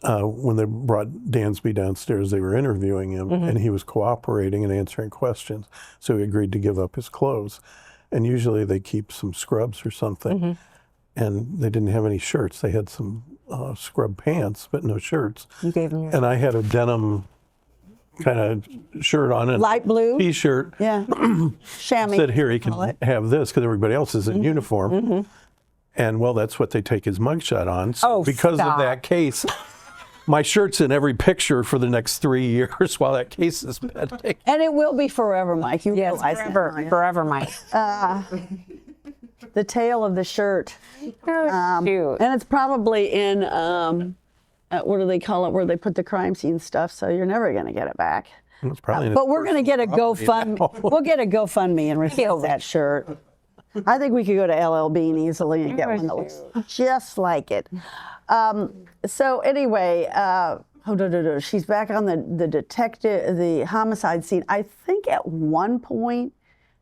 When they brought Dansby downstairs, they were interviewing him, and he was cooperating and answering questions. So he agreed to give up his clothes. And usually they keep some scrubs or something. And they didn't have any shirts. They had some scrub pants, but no shirts. You gave him your And I had a denim kind of shirt on, and Light blue? T-shirt. Yeah. Chamois. Said, here, he can have this, because everybody else is in uniform. And, well, that's what they take his mugshot on. So because stop. of that case, my shirt's in every picture for the next 3 years while that case is pending. And it will be forever, Mike. You Yes, realize that, forever, don't you? forever, Mike. The tail of the shirt. Shoot. And it's probably in, what do they call it, where they put the crime scene stuff, so you're never going to get it back. It's probably in But his we're going to get a personal property GoFundMe. We'll get a GoFundMe and replace that shirt. I think we could go to LL Bean easily and get one that looks just like it. So anyway, she's back on the homicide scene. I think at one point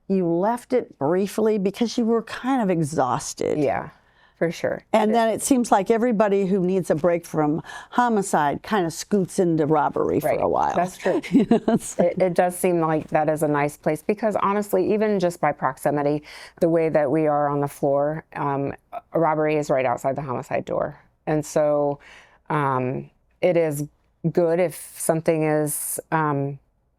you left it briefly because you were kind of exhausted. Yeah, for sure. And then it seems like everybody who needs a break from homicide kind of scoots into robbery for a while. That's true. It does seem like that is a nice place, because honestly, even just by proximity, the way that we are on the floor, a robbery is right outside the homicide door. And so it is good if something is,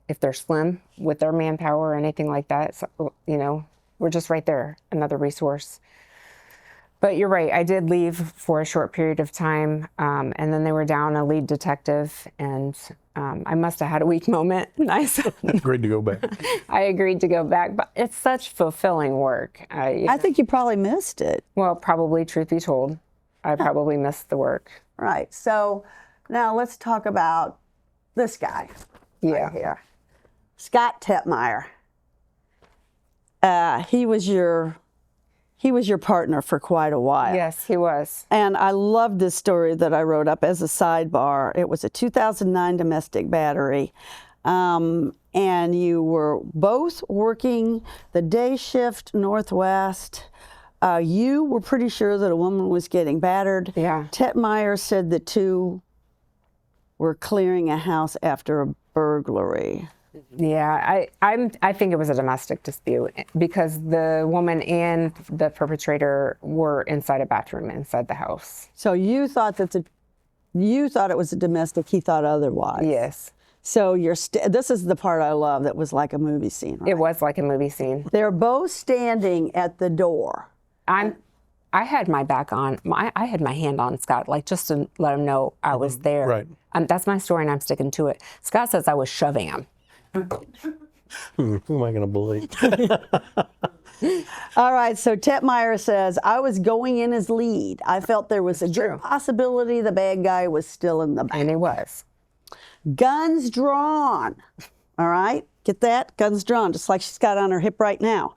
if they're slim with their manpower or anything like that. So, we're just right there, another resource. But you're right, I did leave for a short period of time, and then they were down a lead detective, and I must have had a weak moment. Agreed to go back. I agreed to go back, but it's such fulfilling work. I think you probably missed it. Well, probably, truth be told, I probably missed the work. Right. So now let's talk about this guy. Yeah. Right here. Scott Tetmeyer. He was your partner for quite a while. Yes, he was. And I love this story that I wrote up as a sidebar. It was a 2009 domestic battery. And you were both working the day shift Northwest. You were pretty sure that a woman was getting battered. Yeah. Tetmeyer said the two were clearing a house after a burglary. Yeah, I think it was a domestic dispute because the woman and the perpetrator were inside a bathroom inside the house. So you thought it was a domestic. He thought otherwise. Yes. So this is the part I love. That was like a movie scene. Right? It was like a movie scene. They're both standing at the door. I had my back on. I had my hand on Scott, like just to let him know I was there. Right. That's my story, and I'm sticking to it. Scott says I was shoving him. Who am I going to believe? All right, so Tetmeyer says, I was going in as lead. I felt there was a good possibility the bad guy was still in the back. And he was. Guns drawn. All right, get that? Guns drawn, just like she's got on her hip right now.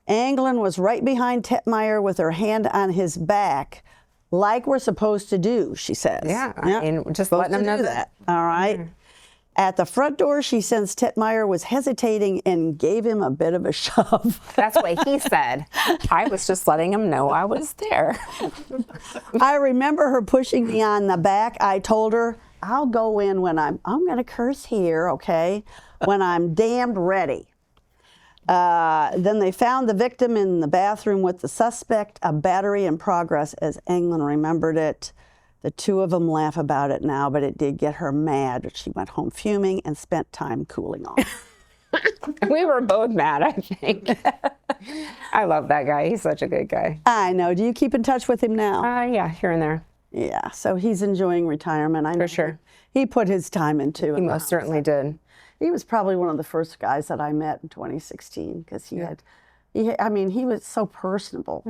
Anglin was right behind Tetmeyer with her hand on his back, like we're supposed to do, she says. Yeah, Yep. and just Supposed letting them to know do that. All right. At the front door, she sensed Tetmeyer was hesitating and gave him a bit of a shove. That's what he said. I was just letting him know I was there. I remember her pushing me on the back. I told her, I'll go in when I'm going to curse here, okay, when I'm damned ready. Then they found the victim in the bathroom with the suspect, a battery in progress, as Anglin remembered it. The two of them laugh about it now, but it did get her mad. She went home fuming and spent time cooling off. We were both mad, I think. I love that guy. He's such a good guy. I know. Do you keep in touch with him now? Yeah, here and there. Yeah, so he's enjoying retirement. I know For sure. He put his time into it. He most certainly did. He was probably one of the first guys that I met in 2016 because he was so personable.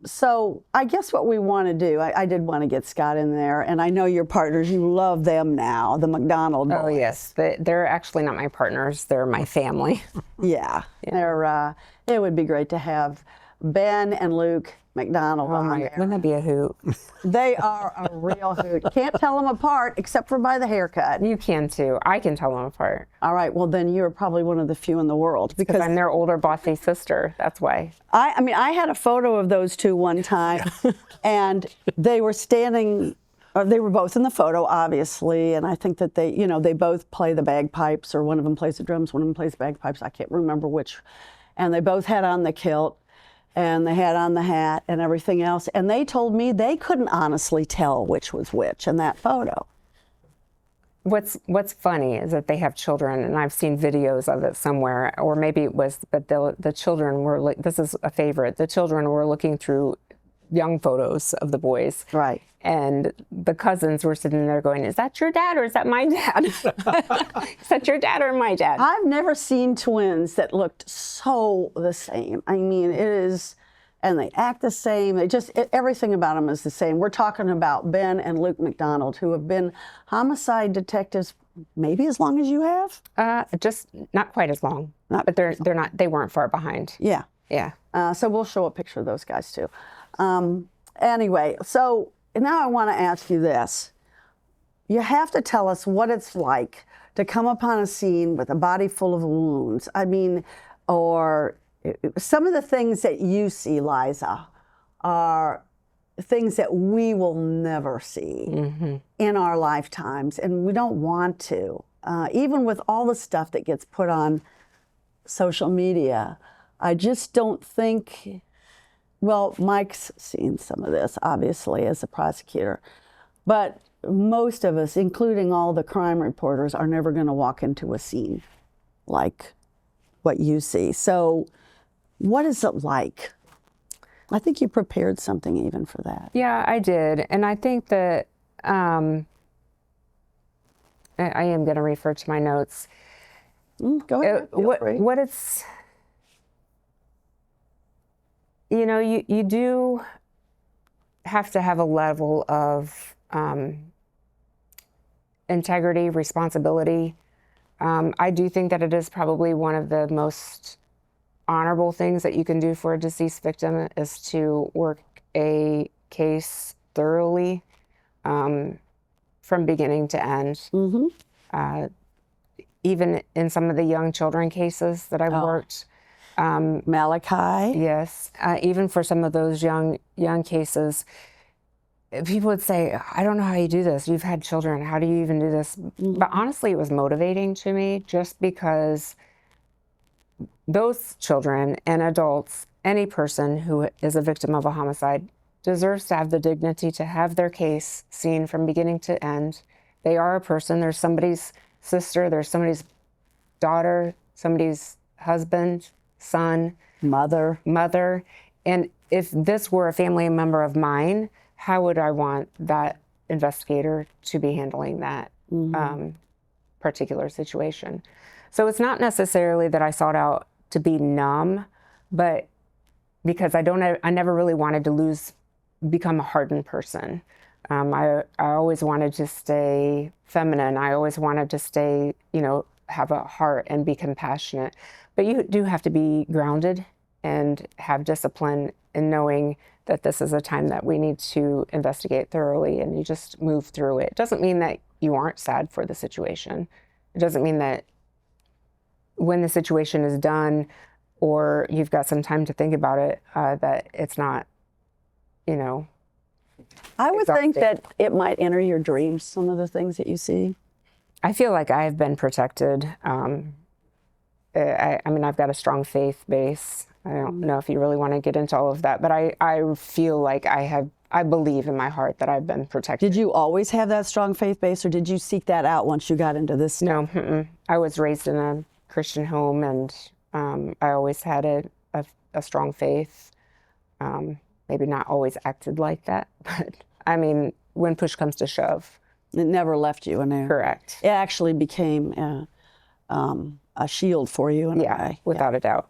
So I guess what we want to do, I did want to get Scott in there, and I know your partners, you love them now, the McDonald boys. Oh, yes. They're actually not my partners. They're my family. Yeah. They're, it would be great to have Ben and Luke McDonald on there. Wouldn't that be a hoot? They are a real hoot. Can't tell them apart except for by the haircut. You can too. I can tell them apart. All right, well then you're probably one of the few in the world Because I'm their older bossy sister. That's why. I had a photo of those two one time, and they were standing. They were both in the photo, obviously, and I think that they both play the bagpipes, or one of them plays the drums, one of them plays the bagpipes. I can't remember which, and they both had on the kilt, and they had on the hat and everything else, and they told me they couldn't honestly tell which was which in that photo. What's funny is that they have children, and I've seen videos of it somewhere, or maybe it was, but the children were, this is a favorite, the children were looking through young photos of the boys. Right. And the cousins were sitting there going, is that your dad or is that my dad? Is that your dad or my dad? I've never seen twins that looked so the same. I mean, it is, and they act the same. Everything about them is the same. We're talking about Ben and Luke McDonald, who have been homicide detectives maybe as long as you have? Just not quite as long, but they weren't far behind. Yeah. Yeah. So we'll show a picture of those guys too. Anyway, so now I want to ask you this. You have to tell us what it's like to come upon a scene with a body full of wounds. I mean, or some of the things that you see, Liza, are things that we will never see in our lifetimes, and we don't want to. Even with all the stuff that gets put on social media, I just don't think, well, Mike's seen some of this, obviously, as a prosecutor, but most of us, including all the crime reporters, are never going to walk into a scene like what you see. So what is it like? I think you prepared something even for that. Yeah, I did. And I think that I am going to refer to my notes. Go ahead. What it's, you do have to have a level of integrity, responsibility. I do think that it is probably one of the most honorable things that you can do for a deceased victim is to work a case thoroughly from beginning to end. Even in some of the young children cases that I've worked. Malachi? Yes. Even for some of those young cases, people would say, I don't know how you do this. You've had children. How do you even do this? But honestly, it was motivating to me just because those children and adults, any person who is a victim of a homicide, deserves to have the dignity to have their case seen from beginning to end. They are a person. There's somebody's sister, there's somebody's daughter, somebody's husband, son, Mother. And if this were a family member of mine, how would I want that investigator to be handling that particular situation? So it's not necessarily that I sought out to be numb, but because I never really wanted to become a hardened person. I always wanted to stay feminine. I always wanted to stay, have a heart and be compassionate. But you do have to be grounded and have discipline in knowing that this is a time that we need to investigate thoroughly, and you just move through it. It doesn't mean that you aren't sad for the situation. It doesn't mean that when the situation is done or you've got some time to think about it, that it's not, I would think exhausting. that it might enter your dreams, some of the things that you see. I feel like I've been protected. I mean, I've got a strong faith base. I don't know if you really want to get into all of that, but I feel like I believe in my heart that I've been protected. Did you always have that strong faith base, or did you seek that out once you got into this? No, I was raised in a Christian home, and I always had a strong faith. Maybe not always acted like that, but I mean, when push comes to shove. It never left you in there. Correct. It actually became a shield for you in a way. Without a doubt.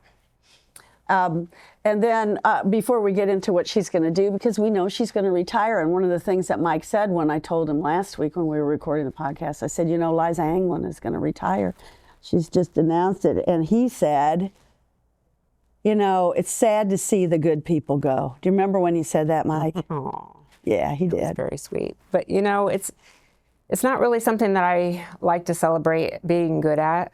And then before we get into what she's going to do, because we know she's going to retire, and one of the things that Mike said when I told him last week when we were recording the podcast, I said, Liza Anglin is going to retire. She's just announced it. And he said, it's sad to see the good people go. Do you remember when he said that, Mike? Oh, Yeah, he did. very sweet. But it's not really something that I like to celebrate being good at,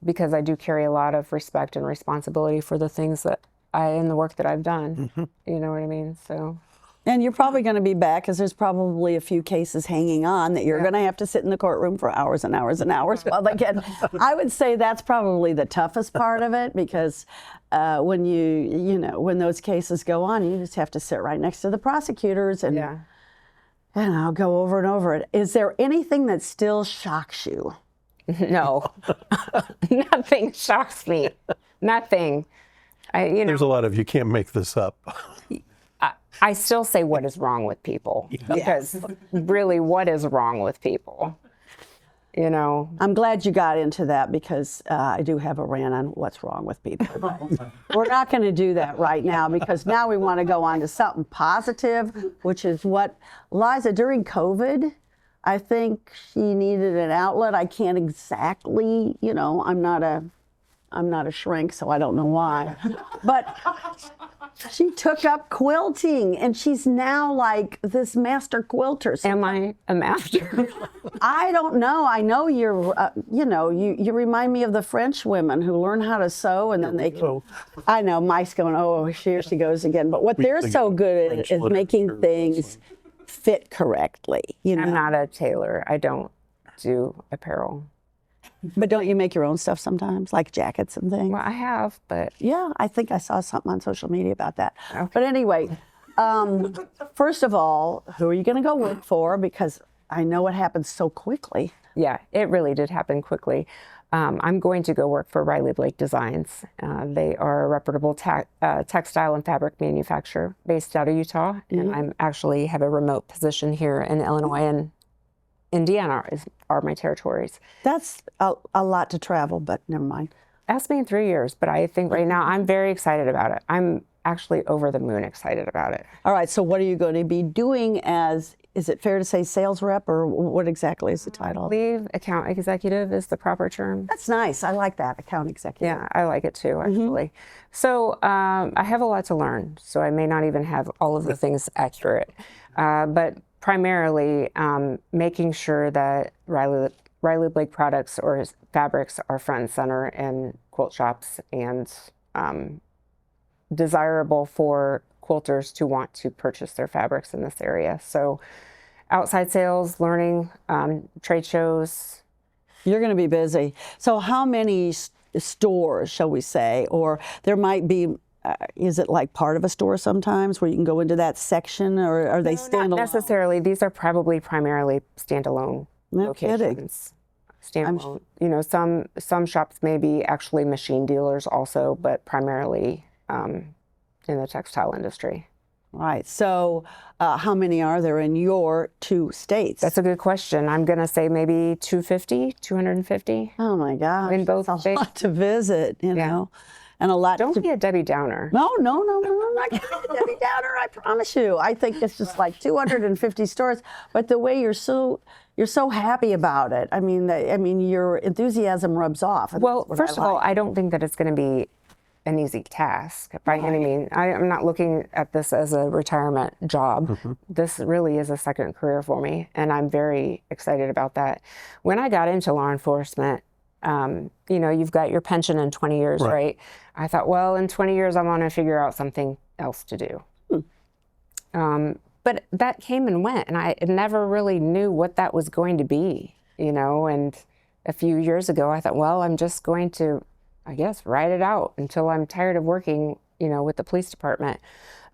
because I do carry a lot of respect and responsibility for the things that in the work that I've done. You know what I mean? So. And you're probably going to be back, because there's probably a few cases hanging on that you're going to have to sit in the courtroom for hours and hours and hours while they get. I would say that's probably the toughest part of it, because when when those cases go on, you just have to sit right next to the prosecutors and go over and over it. Is there anything that still shocks you? No, nothing shocks me. Nothing. There's a lot of, you can't make this up. I still say, what is wrong with people? Because really, what is wrong with people? I'm glad you got into that, because I do have a rant on what's wrong with people. We're not going to do that right now, because now we want to go on to something positive, which is what Liza, during COVID, I think she needed an outlet. I can't exactly, I'm not a shrink, so I don't know why. But she took up quilting, and she's now like this master quilter. So Am I a master? I don't know. I know you're, you remind me of the French women who learn how to sew, and then they can. I know, Mike's going, oh, here she goes again. But what they're so good at is making things fit correctly. I'm not a tailor. I don't do apparel. But don't you make your own stuff sometimes, like jackets and things? Well, I have, but Yeah, I think I saw something on social media about that. Okay. But anyway, first of all, who are you going to go work for? Because I know it happened so quickly. yeah, it really did happen quickly. I'm going to go work for Riley Blake Designs. They are a reputable textile and fabric manufacturer based out of Utah, and I'm actually have a remote position here in Illinois, and Indiana are my territories. That's a lot to travel, but never mind. Ask me in 3 years, but I think right now I'm very excited about it. I'm actually over the moon excited about it. All right, so what are you going to be doing as, is it fair to say sales rep, or what exactly is the I title? believe account executive is the proper term. That's nice. I like that, account executive. Yeah, I like it too, actually. So I have a lot to learn, so I may not even have all of the things accurate. But primarily making sure that Riley Blake products or fabrics are front and center in quilt shops, and desirable for quilters to want to purchase their fabrics in this area. So outside sales, learning, trade shows. You're going to be busy. So how many stores, shall we say, or there might be, is it like part of a store sometimes where you can go into that section, or are they standalone? Not necessarily. These are probably primarily standalone No kidding. locations. Standalone. You know, some shops may be actually machine dealers also, but primarily in the textile industry. Right. So how many are there in your 2 states? That's a good question. I'm going to say maybe 250. Oh my gosh. In both that's a states. lot to visit, you know, and a lot Don't to... be a Debbie Downer. No, I'm not going to be Debbie Downer, I promise you. I think it's just like 250 stores, but the way you're so happy about it. I mean, your enthusiasm rubs off. Well, first of all, I don't think that it's going to be an easy task by any means. I'm not looking at this as a retirement job. This really is a second career for me, and I'm very excited about that. When I got into law enforcement, you know, you've got your pension in 20 years, right? I thought, well, in 20 years, I want to figure out something else to do. But that came and went, and I never really knew what that was going to be, you know, and a few years ago, I thought, well, I'm just going to, I guess, ride it out until I'm tired of working, you know, with the police department.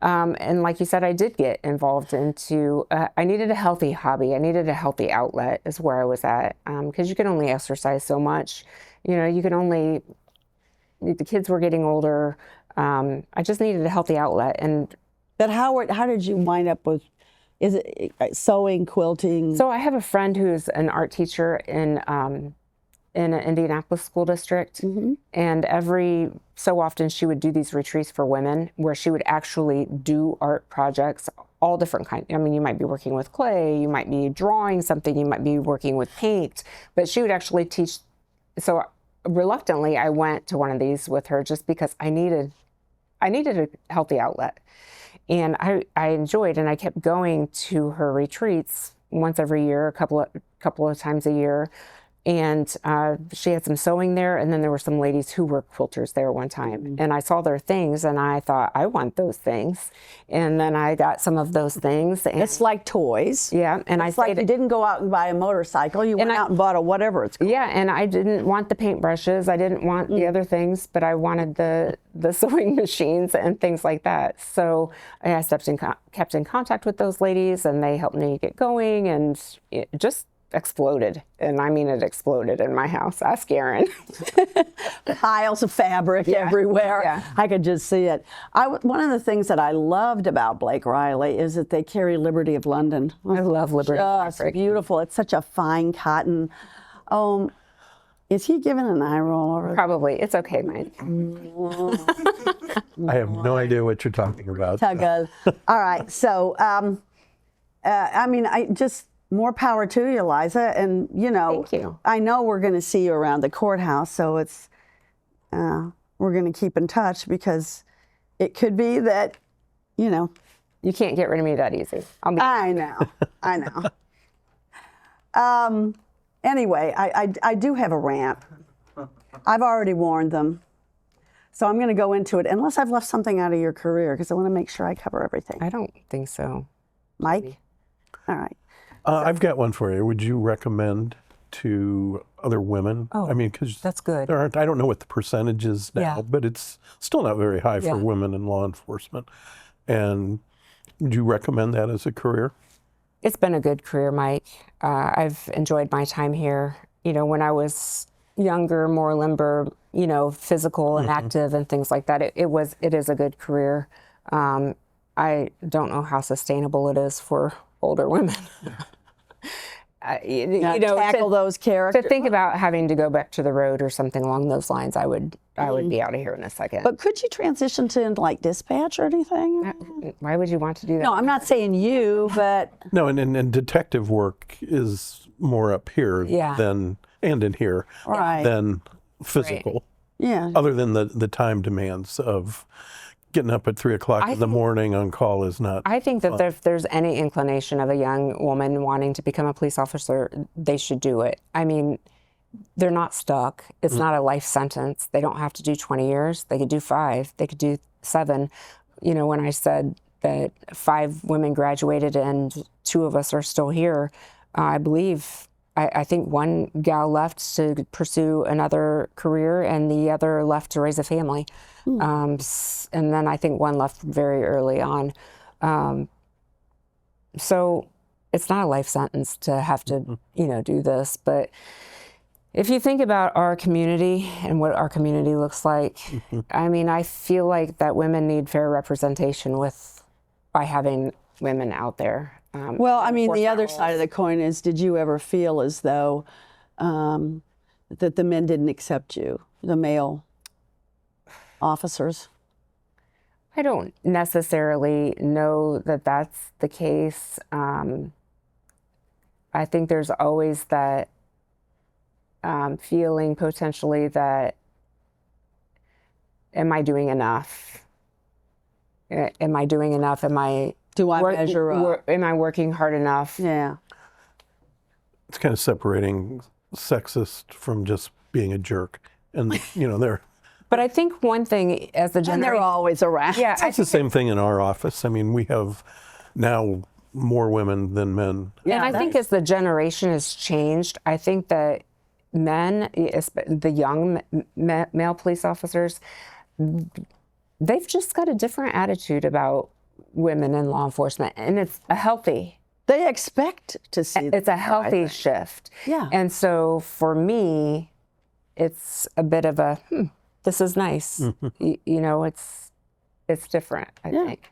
And like you said, I did get involved into, I needed a healthy hobby. I needed a healthy outlet is where I was at. Because you can only exercise so much. You know, you can only, the kids were getting older. I just needed a healthy outlet. But how did you wind up with, is it sewing, quilting? So I have a friend who's an art teacher in an Indianapolis school district. And every so often she would do these retreats for women where she would actually do art projects, all different kinds. I mean, you might be working with clay, you might be drawing something, you might be working with paint, but she would actually teach. So reluctantly, I went to one of these with her just because I needed a healthy outlet. And I enjoyed, and I kept going to her retreats once every year, a couple of times a year. And she had some sewing there, and then there were some ladies who were quilters there one time. And I saw their things, and I thought, I want those things. And then I got some of those things. And it's like toys. Yeah, and it's like you didn't go out and buy a motorcycle. You went out and bought a whatever it's called. Yeah, and I didn't want the paintbrushes. I didn't want the other things, but I wanted the sewing machines and things like that. So I kept in contact with those ladies, and they helped me get going, and it just exploded. And I mean, it exploded in my house. Ask Aaron. Piles of fabric everywhere. Yeah. I could just see it. One of the things that I loved about Blake Riley is that they carry Liberty of London. I love Liberty. Just beautiful. It's such a fine cotton. Is he giving an eye roll over there? Probably. It's okay, Mike. I have no idea what you're talking about. All right. So, I mean, more power to you, Liza. And, you know, Thank you. I know we're going to see you around the courthouse, so it's, we're going to keep in touch because it could be that, you know. You can't get rid of me that easy. I know. Anyway, I do have a rant. I've already warned them. So I'm going to go into it, unless I've left something out of your career, because I want to make sure I cover everything. I don't think so. Mike? Maybe. All right. I've got one for you. Would you recommend to other women? Oh, I mean, because that's good. There aren't. I don't know what the percentage is now, but it's still not very high for women in law enforcement. And would you recommend that as a career? It's been a good career, Mike. I've enjoyed my time here. You know, when I was younger, more limber, you know, physical and active and things like that, it is a good career. I don't know how sustainable it is for older women. You know, tackle those characters. To think about having to go back to the road or something along those lines, I would be out of here in a second. But could you transition to like dispatch or anything? Why would you want to do that? No, I'm not saying you, but No, and detective work is more up here than and in here than physical. Yeah. Other than the time demands of getting up at 3 o'clock in the morning on call is not. I think that if there's any inclination of a young woman wanting to become a police officer, they should do it. I mean, they're not stuck. It's not a life sentence. They don't have to do 20 years. They could do 5. They could do 7. You know, when I said that 5 women graduated and 2 of us are still here. I believe, I think one gal left to pursue another career and the other left to raise a family. And then I think one left very early on. So it's not a life sentence to have to, do this. But if you think about our community and what our community looks like, I mean, I feel like that women need fair representation by having women out there. Well, I mean, the other side of the coin is, did you ever feel as though that the men didn't accept you, the male officers? I don't necessarily know that that's the case. I think there's always that feeling potentially that, am I doing enough? Am I doing enough? Do I measure up? Am I working hard enough? Yeah. It's kind of separating sexist from just being a jerk. And, they're... But I think one thing as the And generation... they're always around. Yeah, It's the same thing in our office. I mean, we have now more women than men. And I think as the generation has changed, I think that men, the young male police officers, they've just got a different attitude about women in law enforcement, and it's a healthy. They expect to see. It's a healthy shift. Yeah. And so for me, it's a bit of a, this is nice. It's different, I think.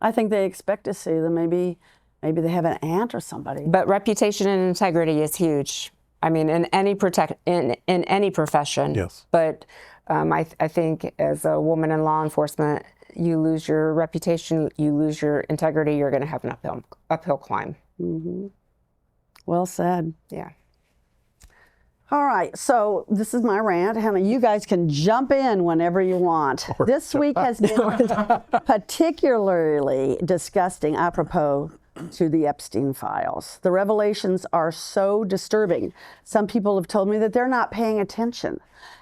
I think they expect to see them. Maybe they have an aunt or somebody. But reputation and integrity is huge. I mean, in any any profession. Yes. But I think as a woman in law enforcement, you lose your reputation, you lose your integrity, you're going to have an uphill climb. Mm-hmm. Well said. Yeah. All right, so this is my rant. Hannah, you guys can jump in whenever you want. This week has been particularly disgusting, apropos to the Epstein files. The revelations are so disturbing. Some people have told me that they're not paying attention.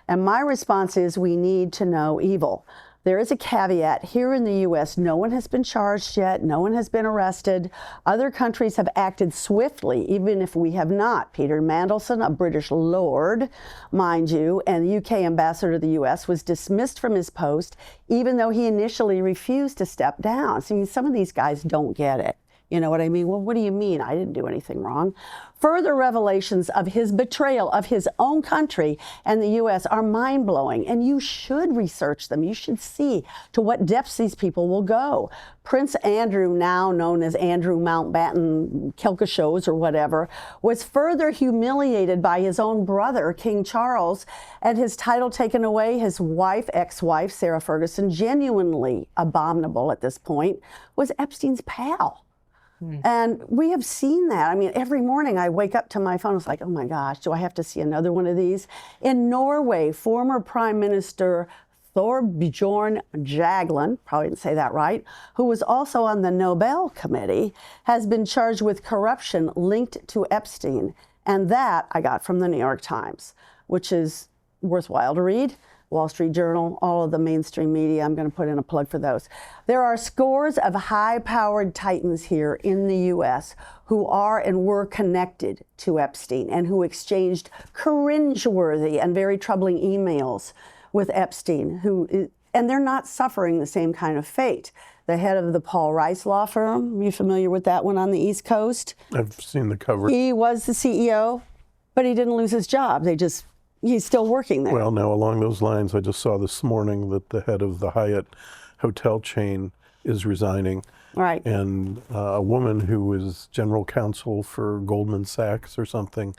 And my response is, we need to know evil. There is a caveat. Here in the U.S., no one has been charged yet. No one has been arrested. Other countries have acted swiftly, even if we have not. Peter Mandelson, a British lord, mind you, and the UK ambassador to the U.S., was dismissed from his post, even though he initially refused to step down. So, I mean, some of these guys don't get it. You know what I mean? Well, what do you mean? I didn't do anything wrong. Further revelations of his betrayal of his own country and the U.S. are mind-blowing, and you should research them. You should see to what depths these people will go. Prince Andrew, now known as Andrew Mountbatten Kelkashos or whatever, was further humiliated by his own brother, King Charles, and his title taken away. His wife, ex-wife, Sarah Ferguson, genuinely abominable at this point, was Epstein's pal. And we have seen that. I mean, every morning I wake up to my phone, it's like, oh my gosh, do I have to see another one of these? In Norway, former Prime Minister Thorbjorn Jagland, probably didn't say that right, who was also on the Nobel Committee, has been charged with corruption linked to Epstein. And that I got from the New York Times, which is worthwhile to read. Wall Street Journal, all of the mainstream media. I'm going to put in a plug for those. There are scores of high-powered titans here in the U.S. who are and were connected to Epstein and who exchanged cringeworthy and very troubling emails with Epstein, and they're not suffering the same kind of fate. The head of the Paul Rice law firm, you familiar with that one on the East Coast? I've seen the cover. He was the CEO, but he didn't lose his job. He's still working there. Well, now along those lines, I just saw this morning that the head of the Hyatt hotel chain is resigning. Right. And a woman who was general counsel for Goldman Sachs or something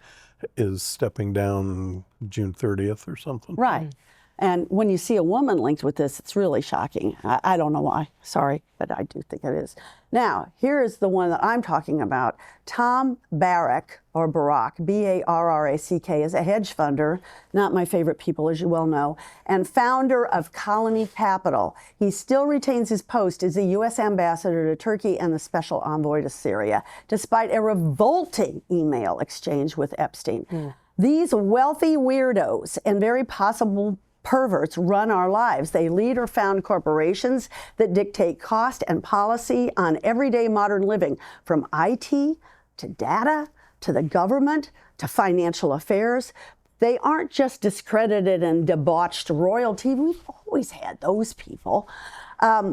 is stepping down June 30th or something. Right. And when you see a woman linked with this, it's really shocking. I don't know why. Sorry, but I do think it is. Now, here is the one that I'm talking about. Tom Barrack, or Barack, B-A-R-R-A-C-K, is a hedge funder, not my favorite people, as you well know, and founder of Colony Capital. He still retains his post as the U.S. ambassador to Turkey and the special envoy to Syria, despite a revolting email exchange with Epstein. These wealthy weirdos and very possible perverts run our lives. They lead or found corporations that dictate cost and policy on everyday modern living, from IT to data to the government to financial affairs. They aren't just discredited and debauched royalty. We've always had those people.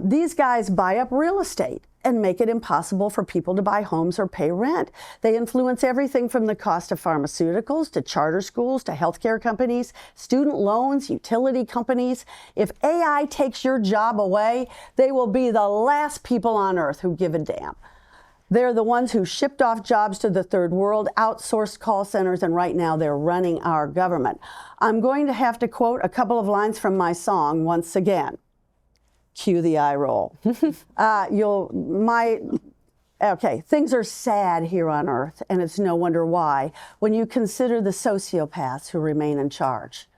These guys buy up real estate and make it impossible for people to buy homes or pay rent. They influence everything from the cost of pharmaceuticals to charter schools to healthcare companies, student loans, utility companies. If AI takes your job away, they will be the last people on earth who give a damn. They're the ones who shipped off jobs to the third world, outsourced call centers, and right now they're running our government. I'm going to have to quote a couple of lines from my song once again. Cue the eye roll. Okay, things are sad here on earth, and it's no wonder why when you consider the sociopaths who remain in charge.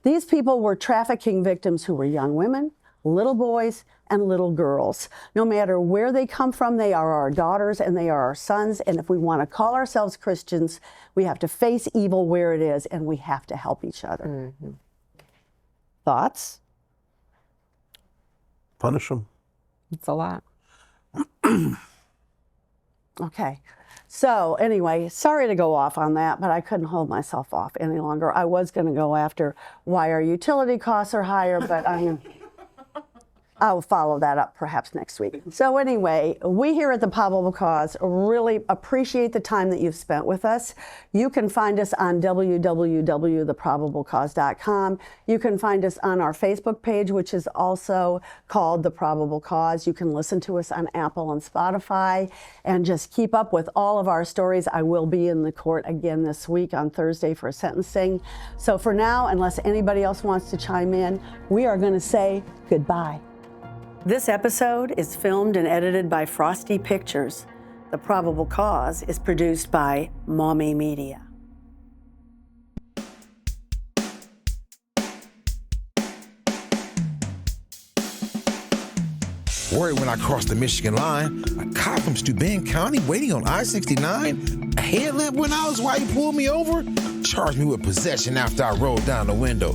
These people were trafficking victims who were young women, little boys, and little girls. No matter where they come from, they are our daughters and they are our sons, and if we want to call ourselves Christians, we have to face evil where it is, and we have to help each other. Mm-hmm. Thoughts? Punish them. It's a lot. Okay. So anyway, sorry to go off on that, but I couldn't hold myself off any longer. I was going to go after why our utility costs are higher, but I'll follow that up perhaps next week. So anyway, we here at The Probable Cause really appreciate the time that you've spent with us. You can find us on www.theprobablecause.com. You can find us on our Facebook page, which is also called The Probable Cause. You can listen to us on Apple and Spotify and just keep up with all of our stories. I will be in the court again this week on Thursday for sentencing. So for now, unless anybody else wants to chime in, we are going to say goodbye. This episode is filmed and edited by Frosty Pictures. The Probable Cause is produced by Maumee Media. Worried when I crossed the Michigan line, a cop from Steuben County waiting on I-69. A headlamp went out while he pulled me over. Charged me with possession after I rolled down the window.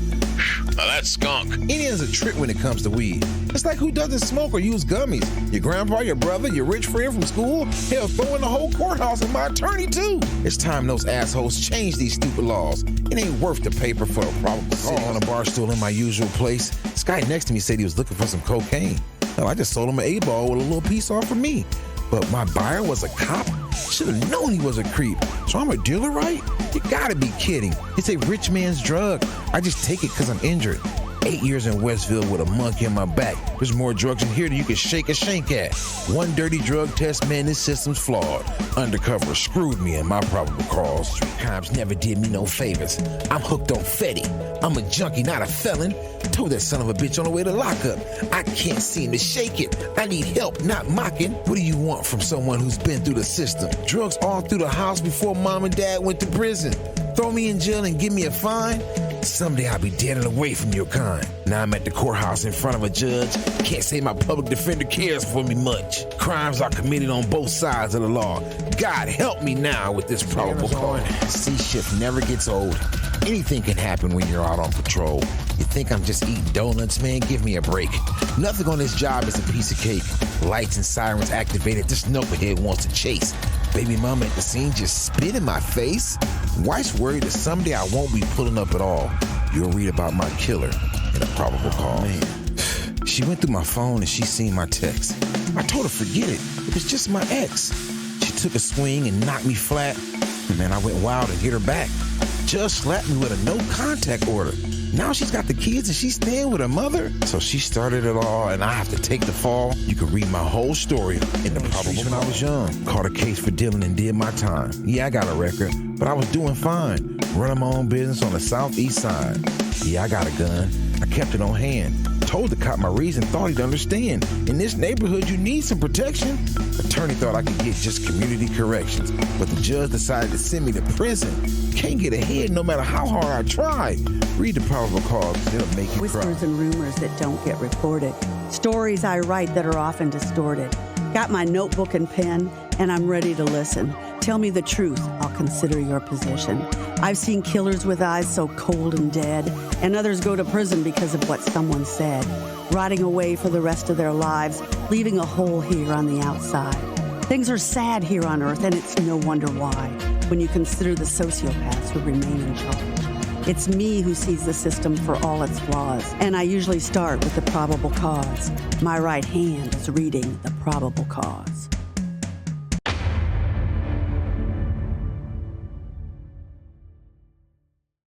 Now that's skunk. Indians a trip when it comes to weed. It's like who doesn't smoke or use gummies? Your grandpa, your brother, your rich friend from school? Hell, throw in the whole courthouse and my attorney too. It's time those assholes change these stupid laws. It ain't worth the paper for a probable cause. Sitting on a bar stool in my usual place, this guy next to me said he was looking for some cocaine. Well, I just sold him an 8-ball with a little piece off for me. But my buyer was a cop? Should have known he was a creep. So I'm a dealer, right? You gotta be kidding. It's a rich man's drug. I just take it because I'm injured. 8 years in Westville with a monkey on my back. There's more drugs in here than you can shake a shank at. One dirty drug test, man, this system's flawed. Undercover screwed me in my probable cause. Street crimes never did me no favors. I'm hooked on Fetty. I'm a junkie, not a felon. Told that son of a bitch on the way to lockup. I can't seem to shake it. I need help, not mocking. What do you want from someone who's been through the system? Drugs all through the house before mom and dad went to prison. Throw me in jail and give me a fine? Someday I'll be dead and away from your kind. Now I'm at the courthouse in front of a judge. Can't say my public defender cares for me much. Crimes are committed on both sides of the law. God help me now with this probable cause. C shift never gets old. Anything can happen when you're out on patrol. You think I'm just eating donuts, man? Give me a break. Nothing on this job is a piece of cake. Lights and sirens activated. This knucklehead wants to chase. Baby mama at the scene just spit in my face. Wife's worried that someday I won't be pulling up at all. You'll read about my killer in a probable cause. Man. She went through my phone and she seen my text. I told her forget it. It was just my ex. She took a swing and knocked me flat. Man, I went wild and hit her back. Judge slapped me with a no contact order. Now she's got the kids and she's staying with her mother. So she started it all and I have to take the fall. You can read my whole story in the probable cause. When I was young, caught a case for dealing and did my time. Yeah, I got a record, but I was doing fine. Running my own business on the southeast side. Yeah, I got a gun. I kept it on hand. Told the cop my reason, thought he'd understand. In this neighborhood, you need some protection. Attorney thought I could get just community corrections, but the judge decided to send me to prison. Can't get ahead no matter how hard I try. Read the probable cause, it'll make you cry. Whispers and rumors that don't get reported. Stories I write that are often distorted. Got my notebook and pen, and I'm ready to listen. Tell me the truth, I'll consider your position. I've seen killers with eyes so cold and dead, and others go to prison because of what someone said, rotting away for the rest of their lives, leaving a hole here on the outside. Things are sad here on Earth, and it's no wonder why, when you consider the sociopaths who remain in charge. It's me who sees the system for all its flaws, and I usually start with the probable cause. My right hand is reading the probable cause.